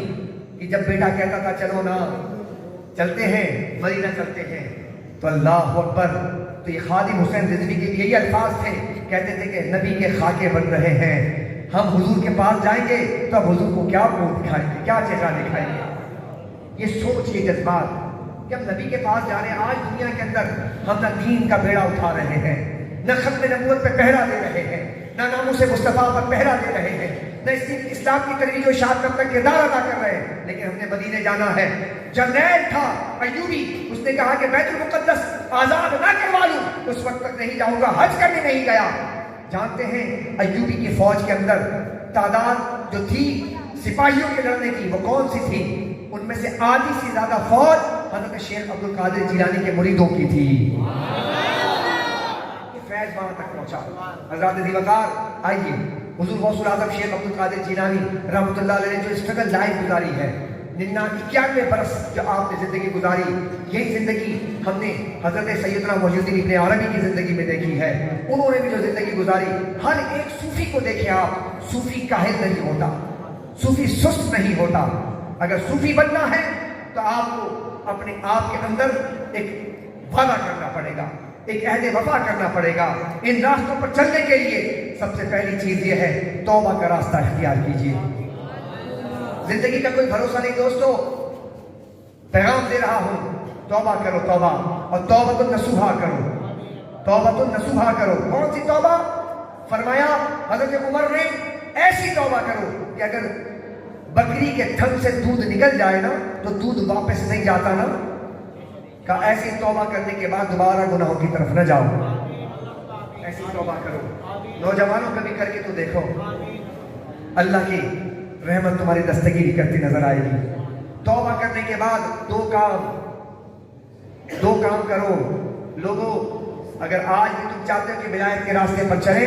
کہ جب بیٹا کہتا تھا چلو نا چلتے ہیں مدینہ چلتے ہیں، تو اللہ اکبر، تو یہ خالد حسین رضوی کے یہی الفاظ تھے، کہتے تھے کہ نبی کے خاکے بن رہے ہیں، ہم حضور کے پاس جائیں گے تو اب حضور کو کیا منہ دکھائیں گے، کیا چہرہ دکھائیں گے۔ یہ سوچ، یہ جذبات کہ ہم نبی کے پاس جا رہے ہیں۔ آج دنیا کے اندر ہم نہ دین کا بیڑا اٹھا رہے ہیں، نہ ختم نبوت پہ پہرا دے رہے ہیں، نہ ناموس مصطفیٰ پر پہرا دے رہے ہیں، نہ اسلام کی ترویج و اشاعت کا اپنا کردار ادا کر رہے ہیں، لیکن ہم نے مدینے جانا ہے۔ جرنیل تھا ایوبی، اس نے کہا کہ بیت المقدس آزاد نہ کروا لوں اس وقت تک نہیں جاؤں گا، حج کرنے نہیں گیا۔ جانتے ہیں ایوبی کی فوج کے اندر تعداد جو تھی سپاہیوں کے لڑنے کی، وہ کون سی تھی؟ ان میں سے آدھی سے زیادہ فوج حضرت شیخ عبد القادر جیلانی کے مریدوں کی تھی۔ فیض وہاں تک پہنچا۔ حضرات دیوکار، آئیے حضور غوث العظم شیخ عبد القادر جیلانی رحمۃ اللہ علیہ نے جو اسٹرگل لائف گزاری ہے، 91 برس جو آپ نے زندگی گزاری، یہی زندگی ہم نے حضرت سیدنا محی الدین ابن عربی کی زندگی میں دیکھی ہے۔ انہوں نے بھی جو زندگی گزاری، ہر ایک صوفی کو دیکھیں آپ، صوفی کاہل نہیں ہوتا، صوفی سست نہیں ہوتا۔ اگر صوفی بننا ہے تو آپ کو اپنے آپ کے اندر ایک وعدہ کرنا پڑے گا، ایک عہد وفا کرنا پڑے گا۔ ان راستوں پر چلنے کے لیے سب سے پہلی چیز یہ ہے توبہ کا راستہ اختیار کیجیے۔ زندگی کا کوئی بھروسہ نہیں دوستو، پیغام دے رہا ہوں، توبہ کرو توبہ، اور توبۃ النصوحہ کرو، توبۃ النصوحہ کرو۔ کون سی توبہ؟ فرمایا حضرت عمر نے ایسی توبہ کرو کہ اگر بکری کے تھن سے دودھ نکل جائے نا تو دودھ واپس نہیں جاتا نا، کہ ایسی توبہ کرنے کے بعد دوبارہ گناہوں کی طرف نہ جاؤ، ایسی توبہ کرو۔ نوجوانوں کبھی کر کے تو دیکھو، اللہ کی رحمت تمہاری دستگیری کرتی نظر آئے گی۔ توبہ کرنے کے بعد دو کام کرو لوگوں۔ اگر آج بھی تم چاہتے ہو کہ ولایت کے راستے پر چلے،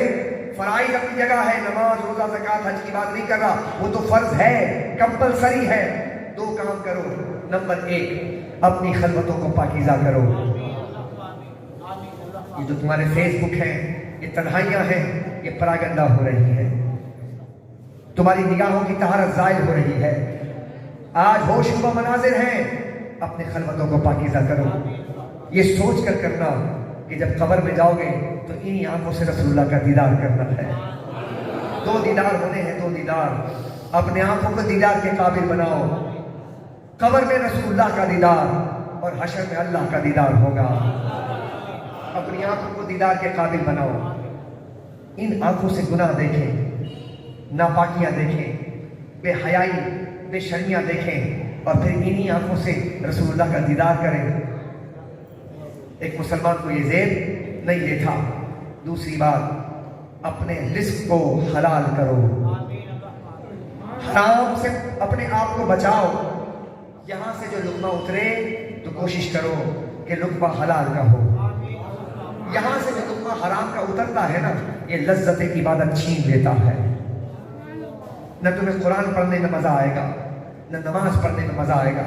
فرائض اپنی جگہ ہے، نماز روزہ زکوٰۃ حج کی بات نہیں کر رہا، وہ تو فرض ہے، کمپلسری ہے۔ دو کام کرو۔ نمبر 1، اپنی خلوتوں کو پاکیزہ کرو۔ یہ جو تمہارے فیس بک ہیں، یہ تنہائیاں ہیں، یہ پراگندہ ہو رہی ہے، تمہاری نگاہوں کی طہارت زائل ہو رہی ہے۔ آج ہوش و مناظر ہیں، اپنے خلوتوں کو پاکیزہ کرو۔ یہ سوچ کر کرنا کہ جب قبر میں جاؤ گے تو انہی آنکھوں سے رسول اللہ کا دیدار کرنا ہے۔ 2 دیدار ہونے ہیں، 2 دیدار۔ اپنے آنکھوں کو دیدار کے قابل بناؤ۔ قبر میں رسول اللہ کا دیدار اور حشر میں اللہ کا دیدار ہوگا۔ اپنی آنکھوں کو دیدار کے قابل بناؤ۔ ان آنکھوں سے گناہ دیکھیں، ناپاکیاں دیکھیں، بے حیائی، بے شرمیاں دیکھیں، اور پھر انہی آنکھوں سے رسول اللہ کا دیدار کریں۔ ایک مسلمان کو یہ زیب نہیں یہ تھا۔ دوسری بات، اپنے رزق کو حلال کرو، حرام سے اپنے آپ کو بچاؤ۔ یہاں سے جو لقمہ اترے تو کوشش کرو کہ لقمہ حلال کا ہو۔ یہاں سے جو لقمہ حرام کا اترتا ہے نا، یہ لذت عبادت چھین لیتا ہے۔ نہ تمہیں قرآن پڑھنے میں مزہ آئے گا، نہ نماز پڑھنے میں مزہ آئے گا،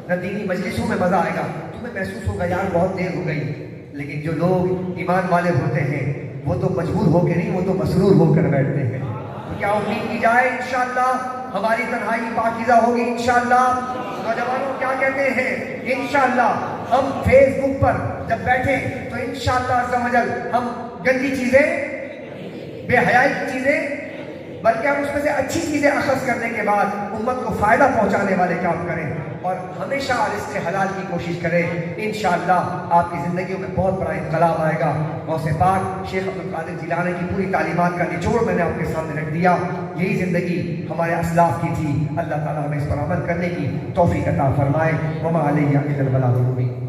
نہ دینی مجلسوں میں مزہ آئے گا۔ تمہیں محسوس ہوگا یار بہت دیر ہو گئی، لیکن جو لوگ ایمان والے ہوتے ہیں وہ تو مجبور ہو کے نہیں، وہ تو مسرور ہو کر بیٹھتے ہیں۔ تو کیا امید کی جائے انشاءاللہ ہماری تنہائی پاکیزہ ہوگی انشاءاللہ۔ نوجوانوں کیا کہتے ہیں؟ انشاءاللہ ہم فیس بک پر جب بیٹھیں تو انشاءاللہ عز و جل ہم گندی چیزیں، بے حیائی کی چیزیں، بلکہ ہم اس میں سے اچھی چیزیں اخذ کرنے کے بعد امت کو فائدہ پہنچانے والے کام کریں اور ہمیشہ رزق حلال کی کوشش کریں۔ انشاءاللہ آپ کی زندگیوں میں بہت بڑا انقلاب آئے گا۔ غوث پاک شیخ عبد القادر جیلانی کی پوری تعلیمات کا نچوڑ میں نے آپ کے سامنے رکھ دیا۔ یہی زندگی ہمارے اسلاف کی تھی۔ اللہ تعالیٰ ہمیں اس پر عمل کرنے کی توفیق عطا فرمائے۔ وما علیہ الا البلاغ المبین۔